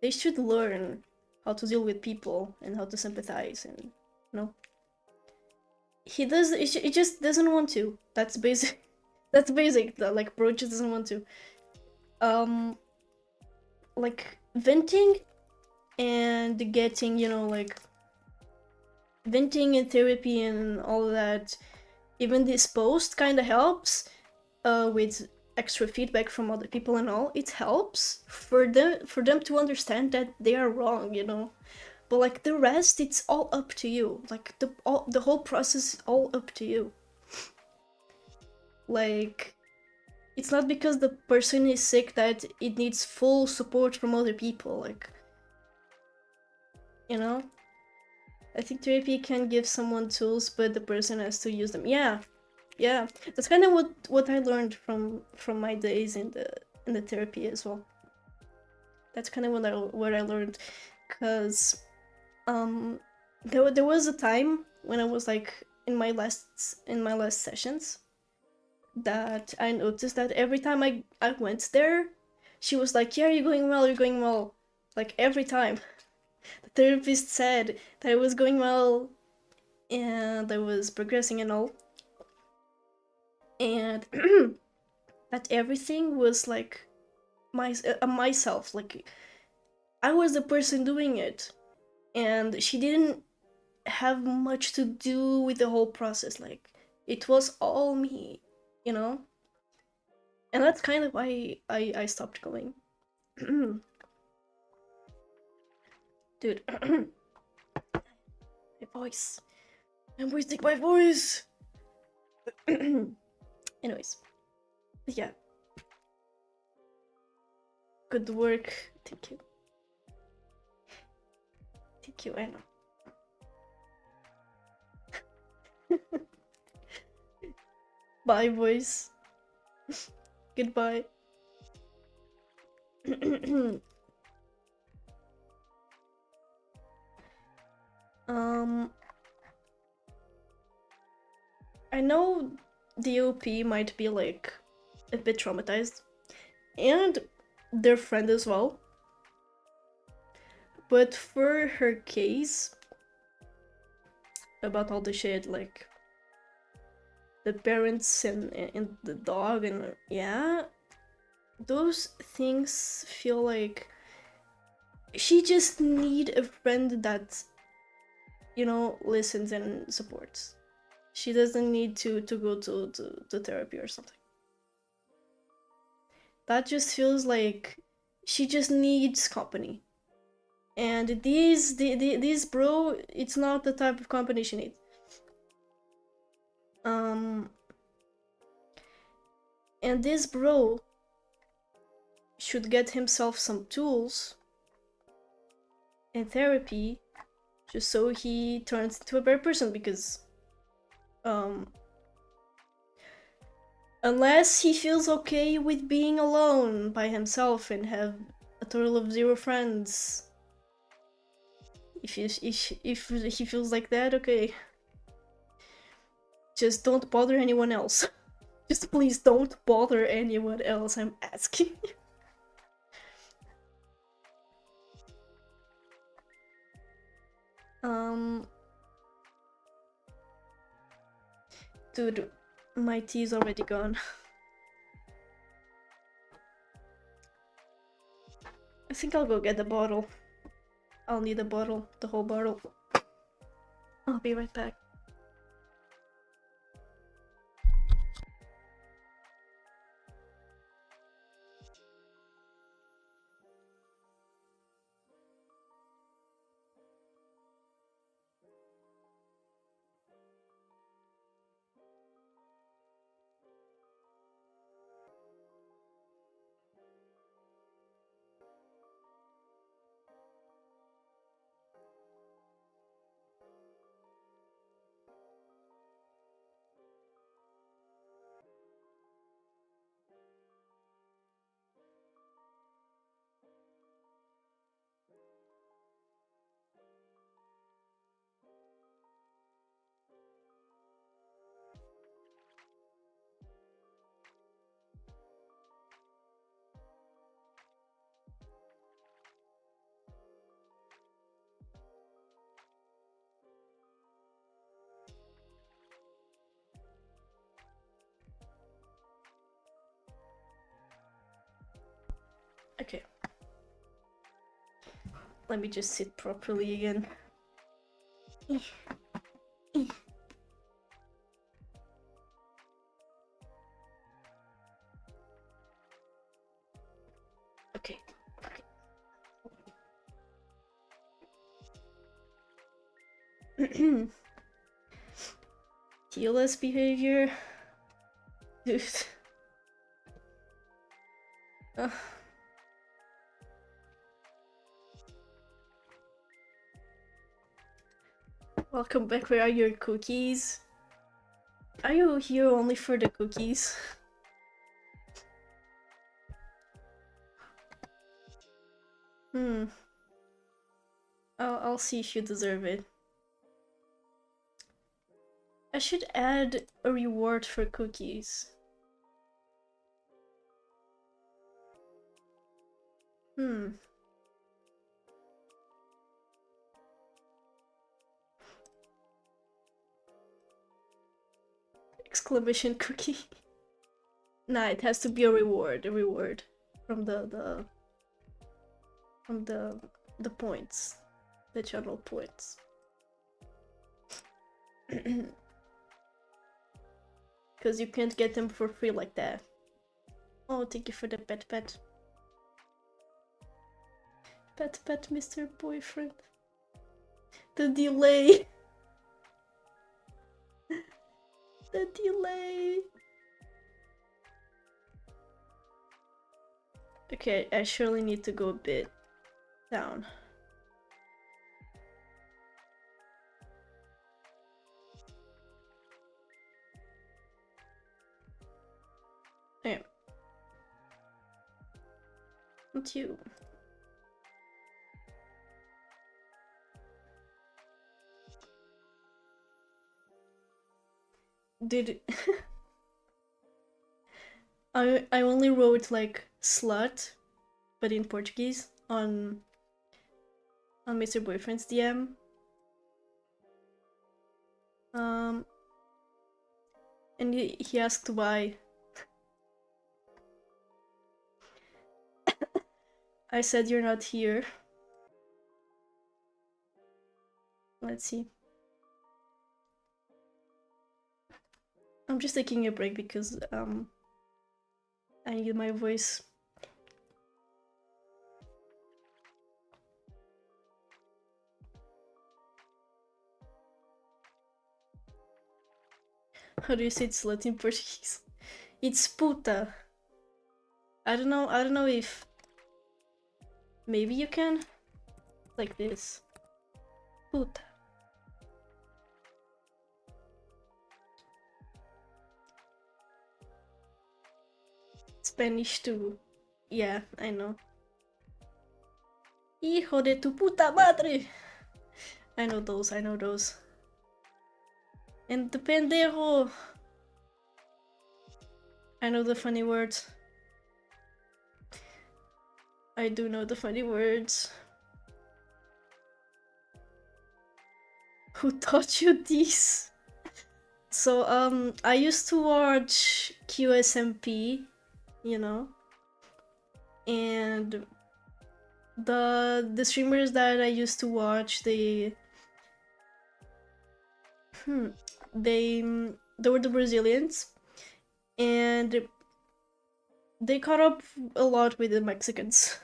They should learn how to deal with people and how to sympathize and, you know. He just doesn't want to. That's basic. That's basic. Like bro just doesn't want to. Um like venting and getting, you know, like venting and therapy and all of that, even this post kind of helps with extra feedback from other people and all. It helps for them to understand that they are wrong, you know. But like the rest, it's all up to you. Like the whole process is all up to you. Like it's not because the person is sick that it needs full support from other people. Like, you know, I think therapy can give someone tools, but the person has to use them. Yeah, yeah. That's kind of what I learned from my days in the therapy as well. That's kind of what I learned, cause there was a time when I was like in my last sessions that I noticed that every time I went there, she was like, "Yeah, you're going well, you're going well." Like every time. The therapist said that it was going well and I was progressing and all. And that everything was like myself. Like I was the person doing it. And she didn't have much to do with the whole process. Like it was all me, you know? And that's kind of why I stopped going. Dude, my voice. I'm wasting my voice. Anyways, yeah. Good work. Thank you. Thank you, Anna. Bye, boys. Goodbye. um, I know the OP might be like a bit traumatized, and their friend as well. But for her case, about all the shit, like the parents and the dog, and yeah, those things feel like she just need a friend that, you know, listens and supports. She doesn't need to go to therapy or something. That just feels like she just needs company. And these bro, it's not the type of company she needs. Um and this bro should get himself some tools in therapy just so he turns into a better person, because um Unless he feels okay with being alone by himself and have a total of 0 friends. If he feels like that, okay. Just don't bother anyone else. Just please don't bother anyone else, I'm asking. Dude, my tea is already gone. I think I'll go get the bottle. I'll need a bottle, the whole bottle. I'll be right back. Okay. Let me just sit properly again. Okay. TLS behavior. Dude. Welcome back, where are your cookies? Are you here only for the cookies? I'll see if you deserve it. I should add a reward for cookies. Exclamation cookie. Nah, it has to be a reward from the points, the channel points. Because you can't get them for free like that. Oh, thank you for the pet. Pet, Mr. Boyfriend. The delay. The delay. Okay, I surely need to go a bit down. Okay. Not you. Did I only wrote like slut, but in Portuguese on Mr. Boyfriend's DM. And he asked why. I said you're not here. Let's see. I'm just taking a break because I need my voice. How do you say slut in Portuguese? It's puta. I don't know if maybe you can like this. Puta. Spanish too. Yeah, I know. Hijo de tu puta madre! I know those, I know those. And the pendejo! I know the funny words. I do know the funny words. Who taught you these? So, I used to watch QSMP, you know, and the streamers that I used to watch, they were the Brazilians, and they caught up a lot with the Mexicans.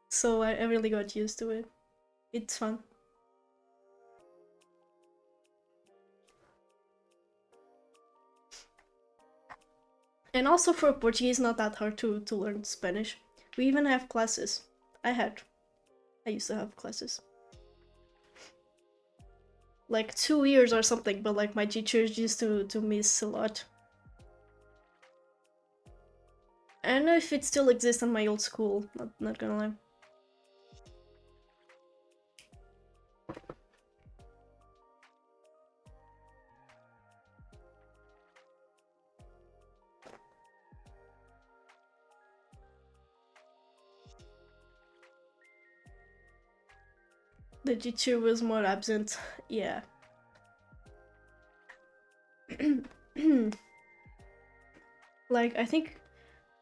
So I really got used to it. It's fun. And also for Portuguese, not that hard to learn Spanish. We even have classes. I used to have classes. Like 2 years or something, but like my teachers used to miss a lot. I don't know if it still exists in my old school, not gonna lie. The teacher was more absent, yeah. Like, I think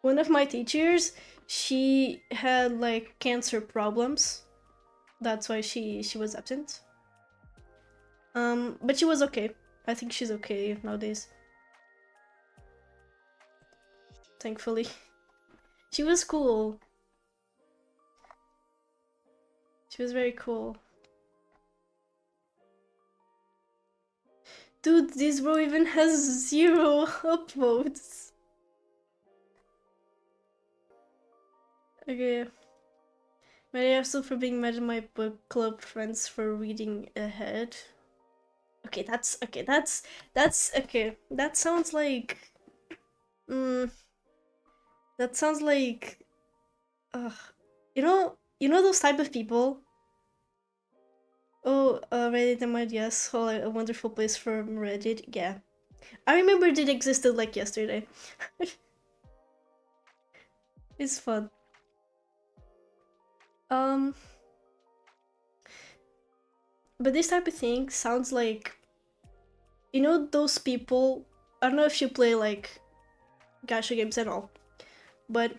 one of my teachers, she had like cancer problems. That's why she was absent. But she was okay. I think she's okay nowadays. Thankfully. She was cool. She was very cool. Dude, this bro even has 0 upvotes. Okay. Maybe also for being mad at my book club friends for reading ahead. Okay, that's okay. That's okay. That sounds like. That sounds like. You know those type of people. Oh, Reddit and yes, oh, a wonderful place for Reddit. Yeah, I remember it existed like yesterday. It's fun. But this type of thing sounds like, you know, those people. I don't know if you play like gacha games at all, but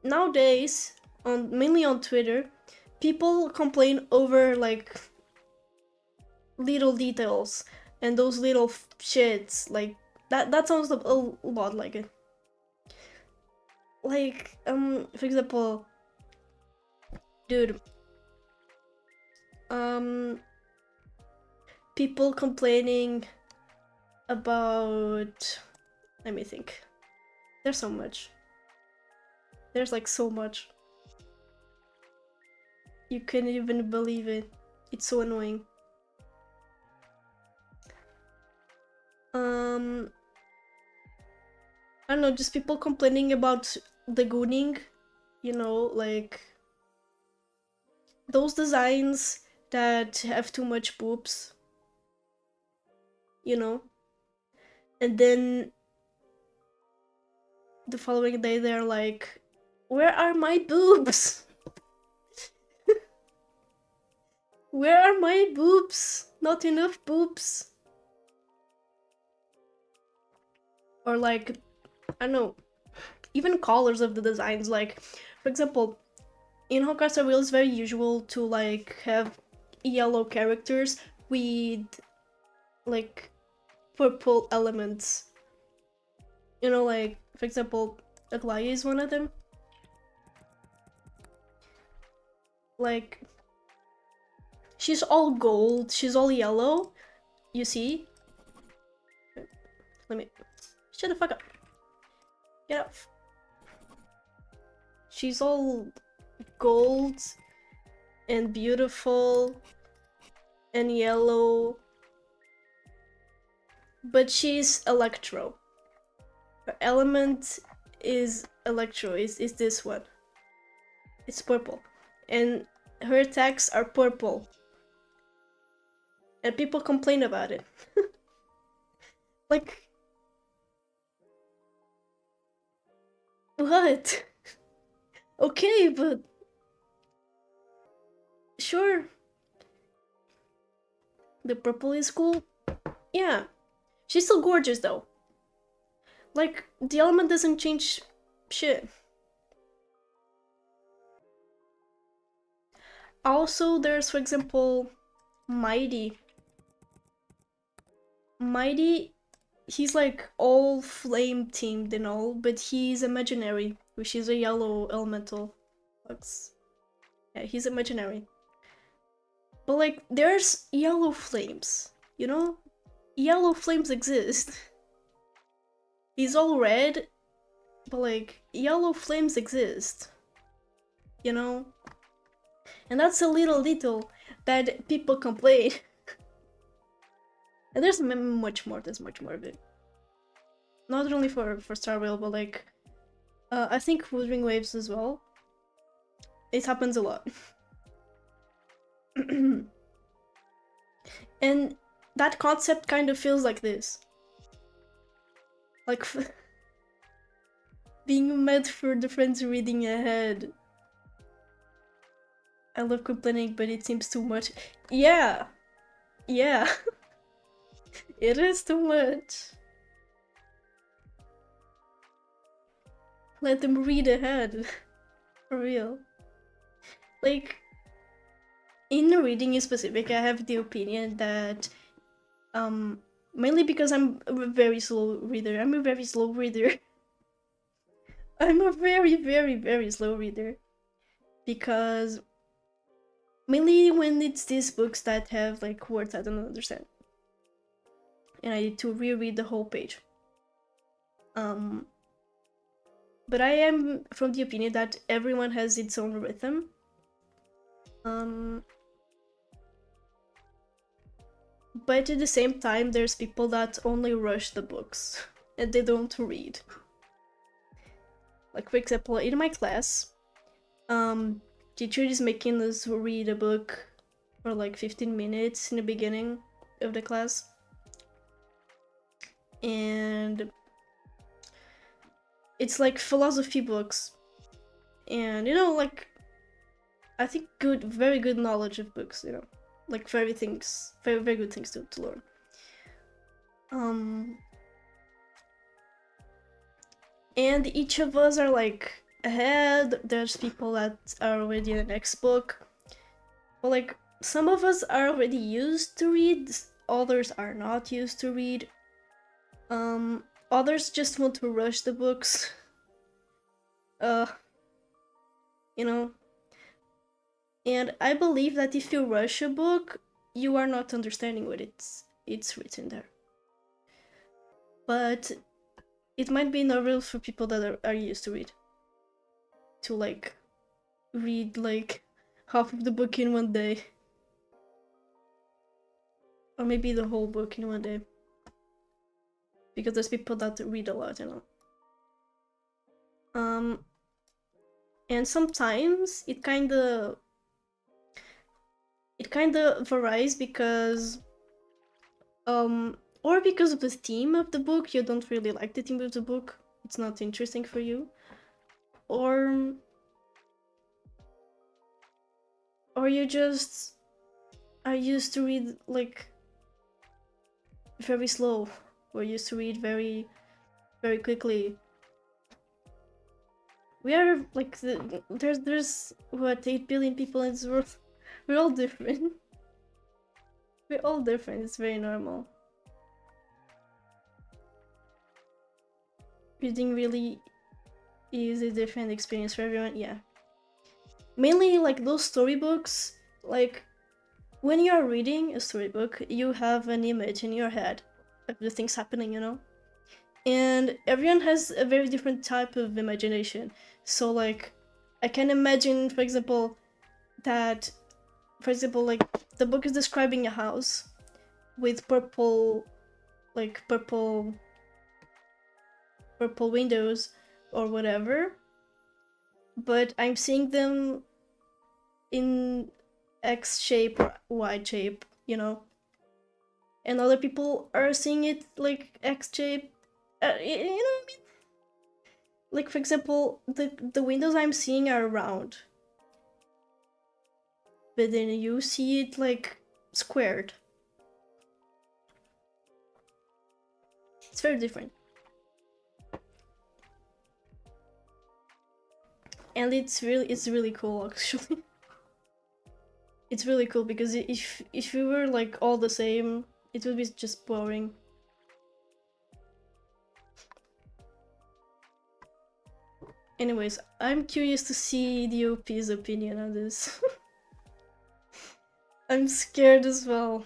nowadays, mainly on Twitter, people complain over like little details and those little shits like that sounds a lot like it. Like for example, dude, people complaining about, let me think, there's so much, there's like so much, you can't even believe it, it's so annoying. I don't know, just people complaining about the gooning, you know, like those designs that have too much boobs, you know, and then the following day they're like, where are my boobs? Where are my boobs? Not enough boobs. Or like, I don't know, even colors of the designs. Like, for example, in Honkai Star Rail it's very usual to like have yellow characters with like purple elements. You know, like for example, Aglaya is one of them. Like, she's all gold, she's all yellow, you see? Let me, shut the fuck up. Get off. She's all gold and beautiful and yellow, but she's Electro. Her element is Electro, is this one. It's purple. And her attacks are purple. And people complain about it. Like, what? Okay, but sure. The purple is cool. Yeah. She's still gorgeous though. Like, the element doesn't change shit. Also, there's, for example, Mighty. Mighty, he's like all flame teamed and all, but he's imaginary, which is a yellow elemental. Yeah, he's imaginary. But like, there's yellow flames, you know? Yellow flames exist. He's all red, but like, yellow flames exist. You know? And that's a little detail that people complain. And there's much more of it. Not only for Star Rail, but like, I think Wuthering Waves as well. It happens a lot. And that concept kind of feels like this. Like, being mad for the friends reading ahead. I love complaining, but it seems too much. Yeah. Yeah. It is too much. Let them read ahead. For real. Like, in reading in specific, I have the opinion that, mainly because I'm a very slow reader. I'm a very slow reader. I'm a very, very, very slow reader. Because, mainly when it's these books that have, like, words I don't understand. And I need to reread the whole page. But I am from the opinion that everyone has its own rhythm. But at the same time, there's people that only rush the books and they don't read. Like, for example, in my class, teacher is making us read a book for like 15 minutes in the beginning of the class. And it's like philosophy books. And, you know, like, I think very good knowledge of books, you know. Like, very, very good things to learn. And each of us are like ahead. There's people that are already in the next book. But like, some of us are already used to read, others are not used to read. Others just want to rush the books. You know. And I believe that if you rush a book, you are not understanding what it's written there. But it might be normal for people that are used to read. To like read like half of the book in one day. Or maybe the whole book in one day. Because there's people that read a lot, you know. And sometimes it kinda varies because or because of the theme of the book, you don't really like the theme of the book, it's not interesting for you, or you just are used to read like very slow, or used to read very, very quickly. We are like there's what, 8 billion people in this world. We're all different. We're all different. It's very normal. Reading really is a different experience for everyone. Yeah. Mainly like those storybooks, like when you are reading a storybook, you have an image in your head of the things happening, you know? And everyone has a very different type of imagination. So like, I can imagine, for example, that, like, the book is describing a house with purple windows, or whatever, but I'm seeing them in X shape or Y shape, you know, and other people are seeing it like X shape. You know what I mean? Like, for example, the windows I'm seeing are round, but then you see it like squared. It's very different. And it's really cool actually. It's really cool because if we were like all the same, it would be just boring. Anyways, I'm curious to see the OP's opinion on this. I'm scared as well.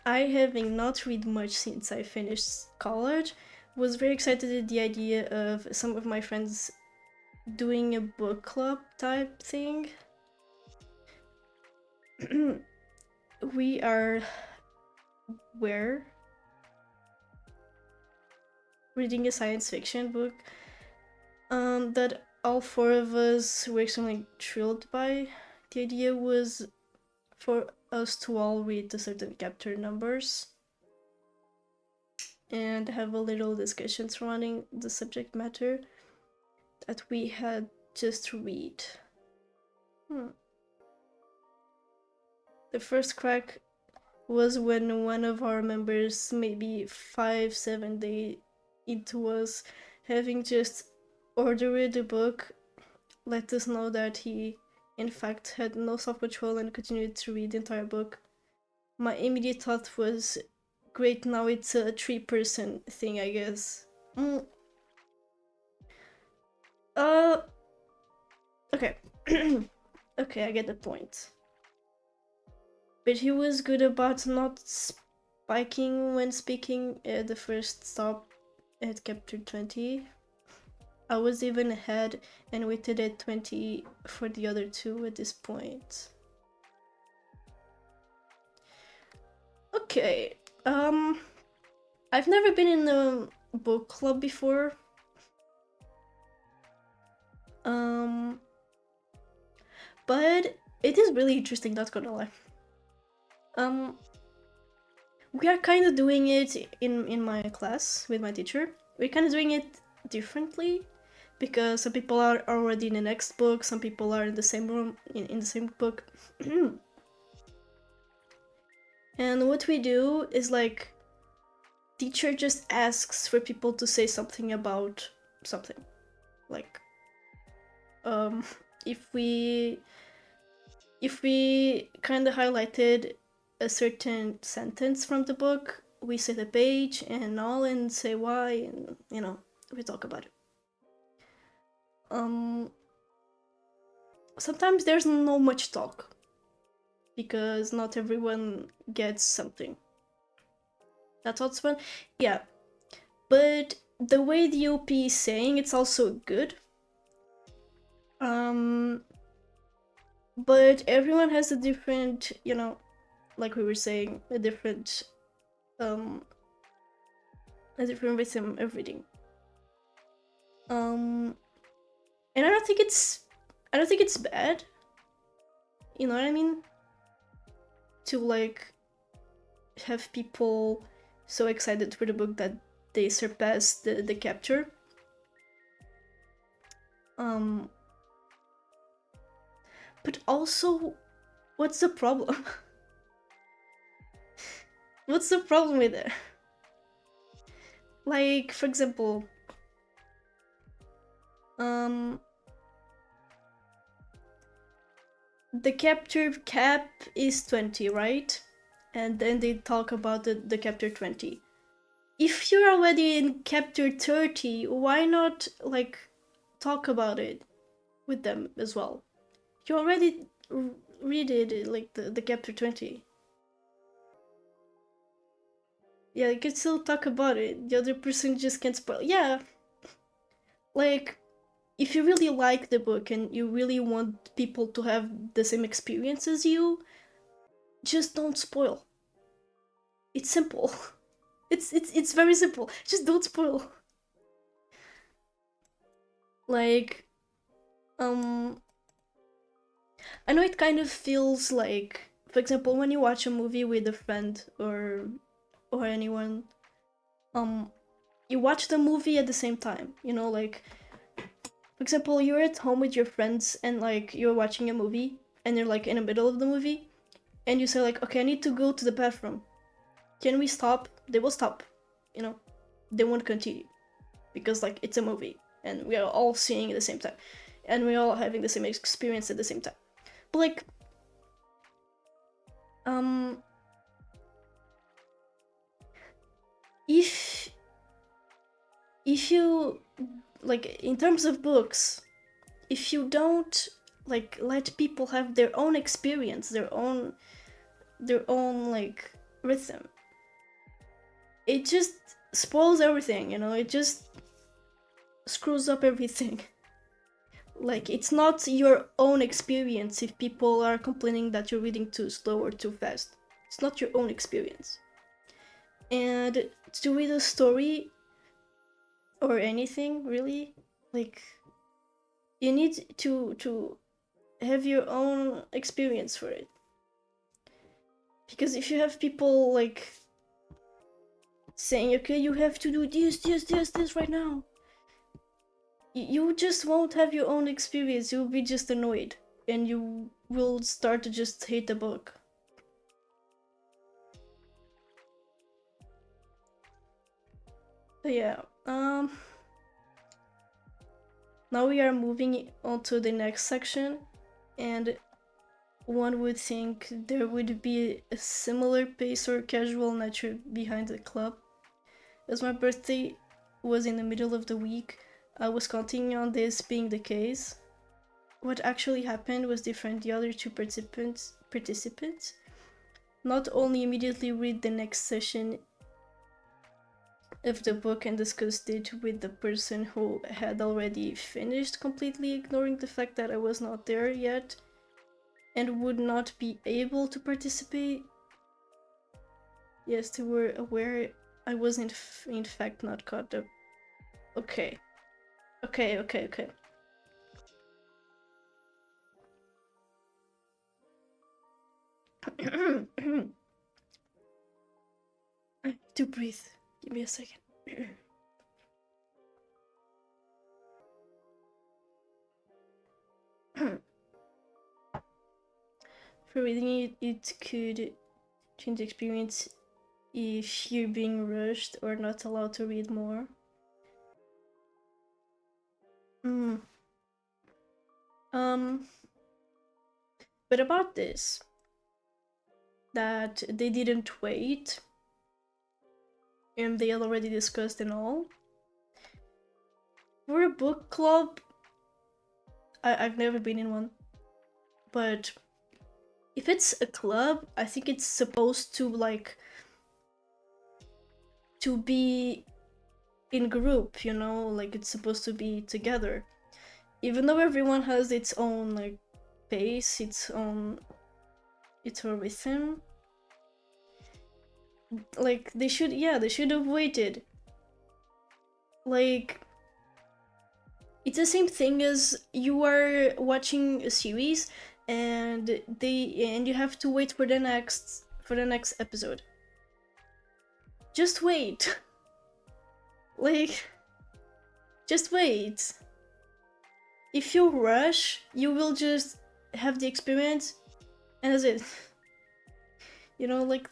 I, having not read much since I finished college, was very excited at the idea of some of my friends doing a book club type thing. We are reading a science fiction book that all four of us were extremely thrilled by. The idea was for us to all read a certain chapter numbers and have a little discussion surrounding the subject matter that we had just read. The first crack was when one of our members, maybe 5-7 days into us having just ordered the book, let us know that he in fact had no self-control and continued to read the entire book. My immediate thought was, great, now it's a 3-person thing, I guess. Okay. Okay, I get the point. But he was good about not spiking when speaking at the first stop at chapter 20. I was even ahead and waited at 20 for the other two at this point. Okay, I've never been in a book club before. But it is really interesting, not gonna lie. We are kind of doing it in my class with my teacher. We're kind of doing it differently because some people are already in the next book, some people are in the same room, in the same book. And what we do is like, teacher just asks for people to say something about something. Like, if we kind of highlighted a certain sentence from the book, we say the page and all and say why, and you know, we talk about it. Sometimes there's no much talk because not everyone gets something. That's what's fun. Yeah, but the way the OP is saying it's also good. But everyone has a different, you know, like we were saying, a different rhythm of reading. And I don't think it's bad. You know what I mean? To like have people so excited for the book that they surpass the capture. But also, what's the problem? What's the problem with it? Like, for example, the capture cap is 20, right? And then they talk about the capture 20. If you're already in chapter 30, why not like talk about it with them as well? You already read it, like the chapter 20. Yeah, you can still talk about it. The other person just can't spoil. Yeah, like if you really like the book and you really want people to have the same experience as you, just don't spoil. It's simple. It's very simple. Just don't spoil. Like, I know it kind of feels like, for example, when you watch a movie with a friend or anyone, you watch the movie at the same time, you know, like, for example, you're at home with your friends and like you're watching a movie and you're like in the middle of the movie and you say like, okay, I need to go to the bathroom. Can we stop? They will stop, you know, they won't continue because like it's a movie and we are all seeing it at the same time and we're all having the same experience at the same time. But like, if you like, in terms of books, if you don't like let people have their own experience, their own like rhythm, it just spoils everything, you know, it just screws up everything. Like, it's not your own experience if people are complaining that you're reading too slow or too fast. It's not your own experience. And to read a story or anything really, like, you need to have your own experience for it. Because if you have people like saying, okay, you have to do this right now, you just won't have your own experience. You'll be just annoyed and you will start to just hate the book. But yeah, now we are moving on to the next section, and one would think there would be a similar pace or casual nature behind the club. As my birthday was in the middle of the week, I was counting on this being the case. What actually happened was different. The other two participants not only immediately read the next session of the book and discussed it with the person who had already finished, completely ignoring the fact that I was not there yet and would not be able to participate. Yes, they were aware I was in fact not caught up. Okay. I need to breathe. Give me a second. For reading it could change the experience if you're being rushed or not allowed to read more. But about this, that they didn't wait and they had already discussed and all. For a book club, I've never been in one, but if it's a club, I think it's supposed to like to be in group, you know, like it's supposed to be together. Even though everyone has its own like pace, its own rhythm. Like they should have waited. Like, it's the same thing as you are watching a series and you have to wait for the next episode. Just wait. Like, just wait. If you rush, you will just have the experience and that's it. You know, like,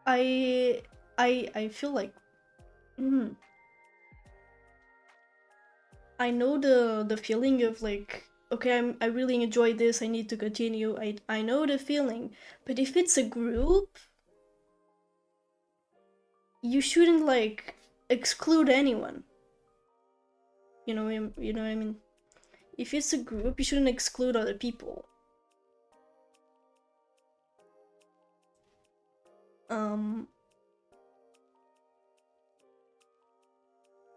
I feel like I know the feeling of like, okay, I really enjoy this, I need to continue. I know the feeling, but if it's a group, you shouldn't like exclude anyone. You know what I mean? If it's a group, you shouldn't exclude other people.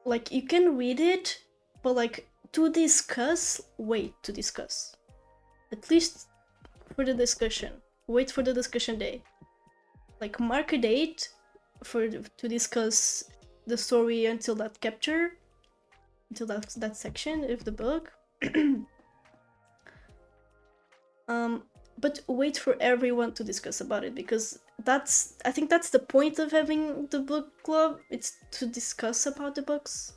Like, you can read it, but like to discuss, wait to discuss. At least for the discussion. Wait for the discussion day. Like, mark a date to discuss the story until that chapter, until that section of the book. But wait for everyone to discuss about it, because I think that's the point of having the book club. It's to discuss about the books,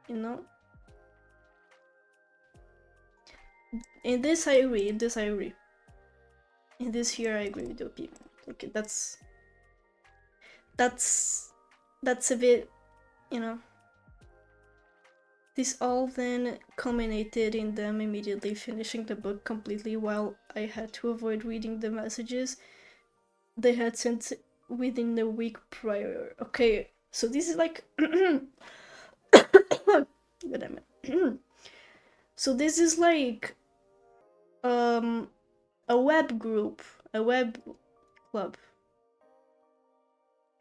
you know. In this I agree. In this here I agree with you people. Okay, that's a bit, you know. This all then culminated in them immediately finishing the book completely, while I had to avoid reading the messages they had sent within the week prior. Okay, so this is like so this is like a web group, a web club.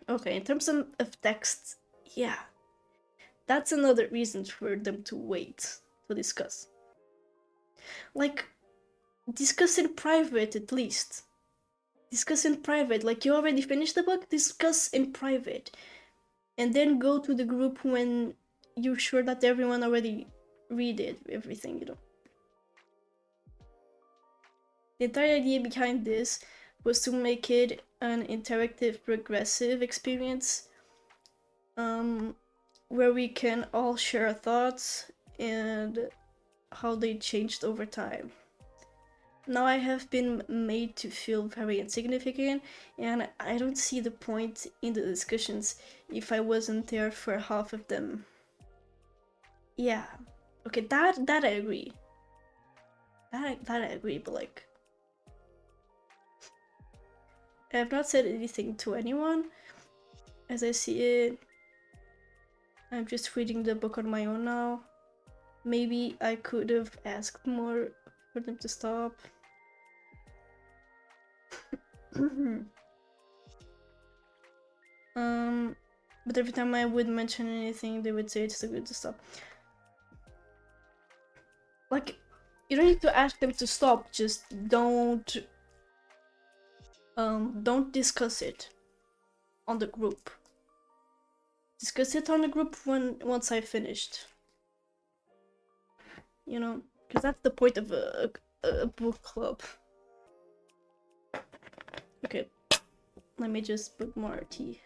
Okay, in terms of text, yeah, that's another reason for them to wait to discuss. Like, discuss in private at least. Discuss in private. Like, you already finished the book, discuss in private. And then go to the group when you're sure that everyone already read it, everything, you know. The entire idea behind this was to make it an interactive, progressive experience, where we can all share our thoughts and how they changed over time. Now I have been made to feel very insignificant, and I don't see the point in the discussions if I wasn't there for half of them. Yeah, okay, that I agree. That I agree, but like, I have not said anything to anyone. As I see it, I'm just reading the book on my own now. Maybe I could have asked more for them to stop. But every time I would mention anything, they would say it's too good to stop. Like, you don't need to ask them to stop, just don't discuss it on the group. Discuss it on the group once I finished. You know, because that's the point of a book club. Okay, let me just put more tea.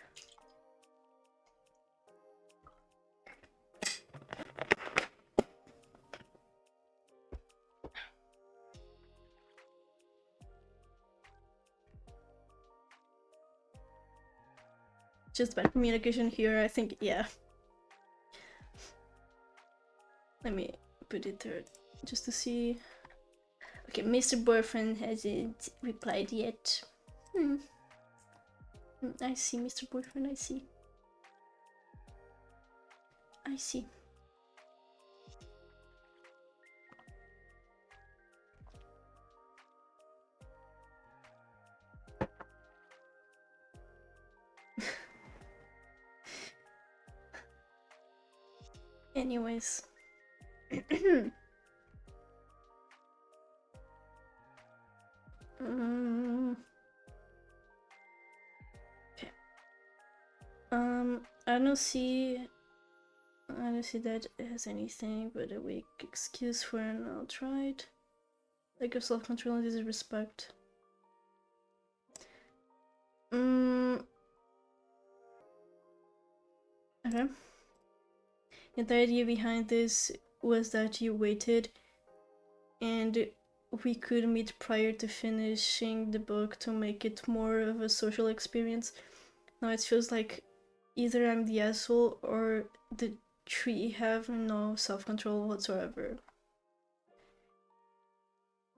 Just bad communication here, I think, yeah. Let me put it there just to see. Okay, Mr. Boyfriend hasn't replied yet. I see, Mr. Boyfriend, I see. I see. Anyways. Okay. I don't see that it has anything but a weak excuse for an outright lack of self-control and disrespect. Okay. And the idea behind this was that you waited and we could meet prior to finishing the book to make it more of a social experience. Now it feels like either I'm the asshole or the three have no self-control whatsoever.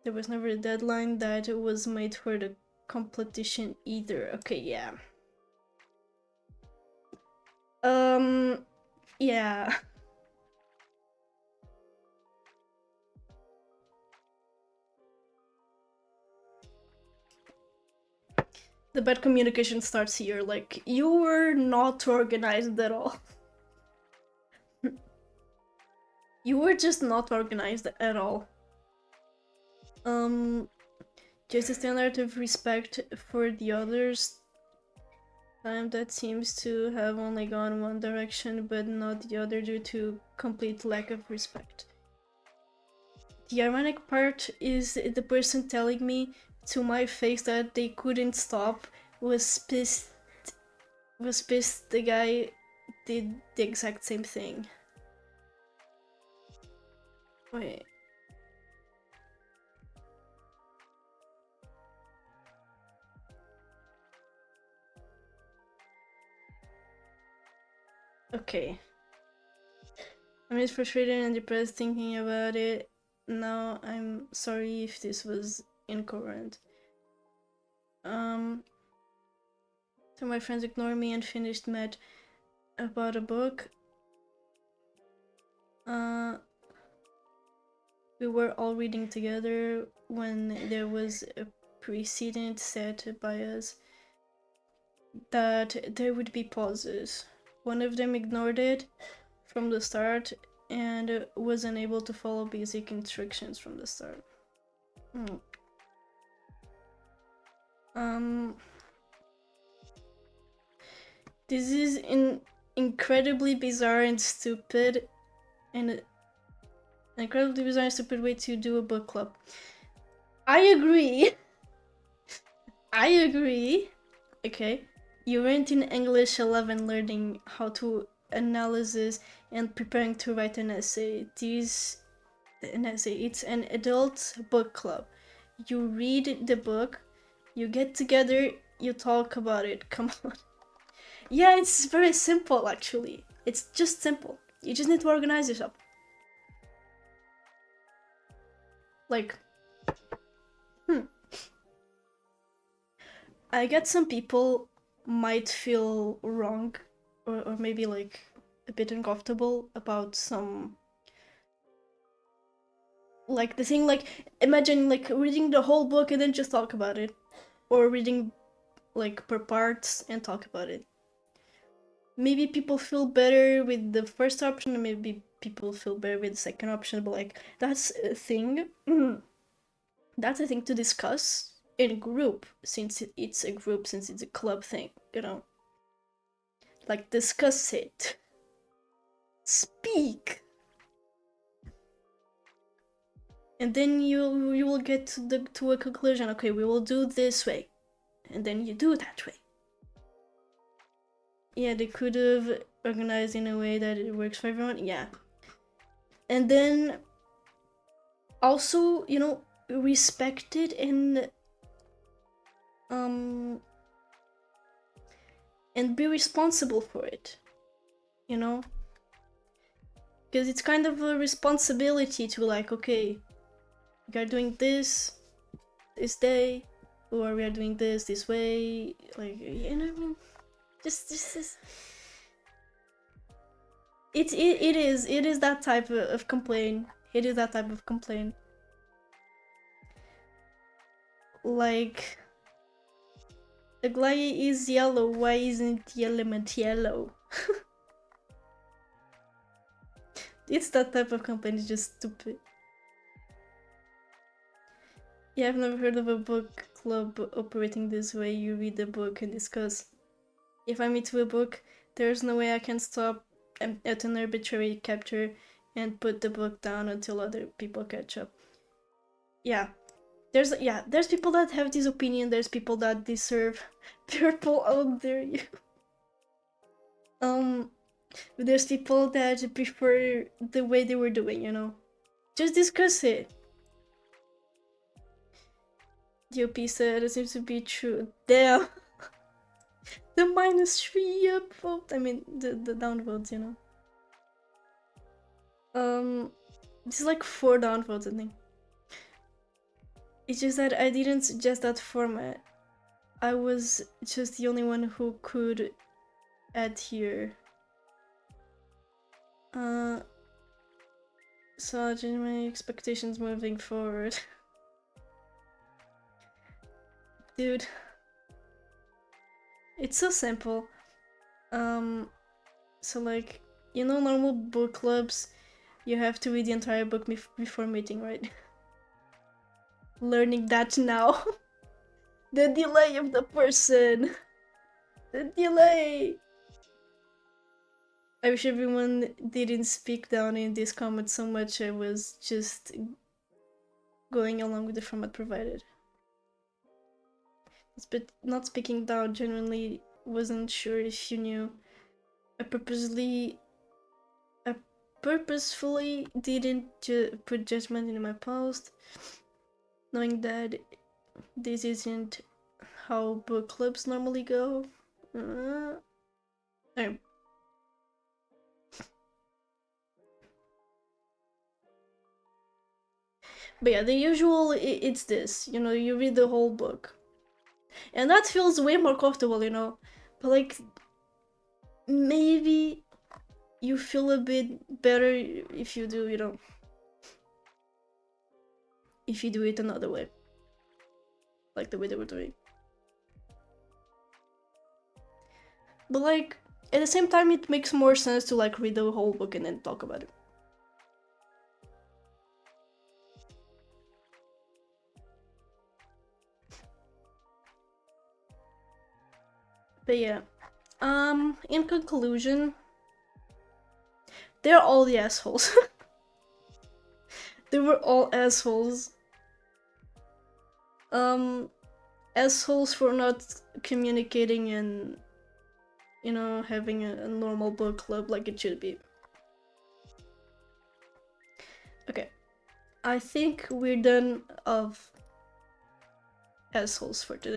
There was never a deadline that was made for the competition either. Okay, yeah. Yeah. The bad communication starts here. Like, you were not organized at all. You were just not organized at all. Just a standard of respect for the others time that seems to have only gone one direction but not the other due to complete lack of respect. The ironic part is the person telling me to my face that they couldn't stop was pissed the guy did the exact same thing. Wait. Okay. I'm just frustrated and depressed thinking about it. Now I'm sorry if this was incoherent. So my friends ignored me and finished mad about a book. We were all reading together when there was a precedent set by us that there would be pauses. One of them ignored it from the start and was unable to follow basic instructions from the start. This is an incredibly bizarre and stupid and an incredibly bizarre and stupid way to do a book club. I agree. I agree. Okay. You weren't in English 11 learning how to analysis and preparing to write an essay. It's an adult book club. You read the book, you get together, you talk about it. Come on. Yeah, it's very simple actually. It's just simple. You just need to organize yourself. Like, I get some people might feel wrong or maybe like a bit uncomfortable about some, like the thing, like imagine like reading the whole book and then just talk about it, or reading like per parts and talk about it. Maybe people feel better with the first option, and maybe people feel better with the second option, but like that's a thing. That's a thing to discuss in group, since it's a group, since it's a club thing, you know? Like, discuss it. Speak. And then you will get to a conclusion. Okay, we will do this way. And then you do that way. Yeah, they could have organized in a way that it works for everyone. Yeah. And then also, you know, respect it and be responsible for it, you know? Because it's kind of a responsibility to like, okay, we are doing this day, or we are doing this way, like, you know what I mean? Just it is that type of complaint. It is that type of complaint. Like, the guy is yellow, why isn't the element yellow? It's that type of complaint, it's just stupid. Yeah, I've never heard of a book club operating this way. You read the book and discuss. If I'm into a book, there's no way I can stop at an arbitrary capture and put the book down until other people catch up. Yeah. There's people that have this opinion, there's people that deserve purple, how dare you. There's people that prefer the way they were doing, you know. Just discuss it. The OP said it seems to be true. Damn. The -3 upvote. I mean the downvotes, you know. This is like 4 downvotes, I think. It's just that I didn't suggest that format. I was just the only one who could add here. So I changed my expectations moving forward. Dude. It's so simple. So like, you know, normal book clubs, you have to read the entire book before meeting, right? Learning that now. The delay of the person. The delay! I wish everyone didn't speak down in this comment so much. I was just going along with the format provided. But not speaking down, genuinely wasn't sure if you knew. I purposefully didn't put judgment in my post, knowing that this isn't how book clubs normally go. But yeah, the usual, it's this, you know, you read the whole book. And that feels way more comfortable, you know? But like, maybe you feel a bit better if you do, you know, if you do it another way. Like the way they were doing. But like, at the same time, it makes more sense to like read the whole book and then talk about it. But yeah, in conclusion, they're all the assholes. They were all assholes. Assholes for not communicating and, you know, having a normal book club like it should be. Okay, I think we're done of assholes for today.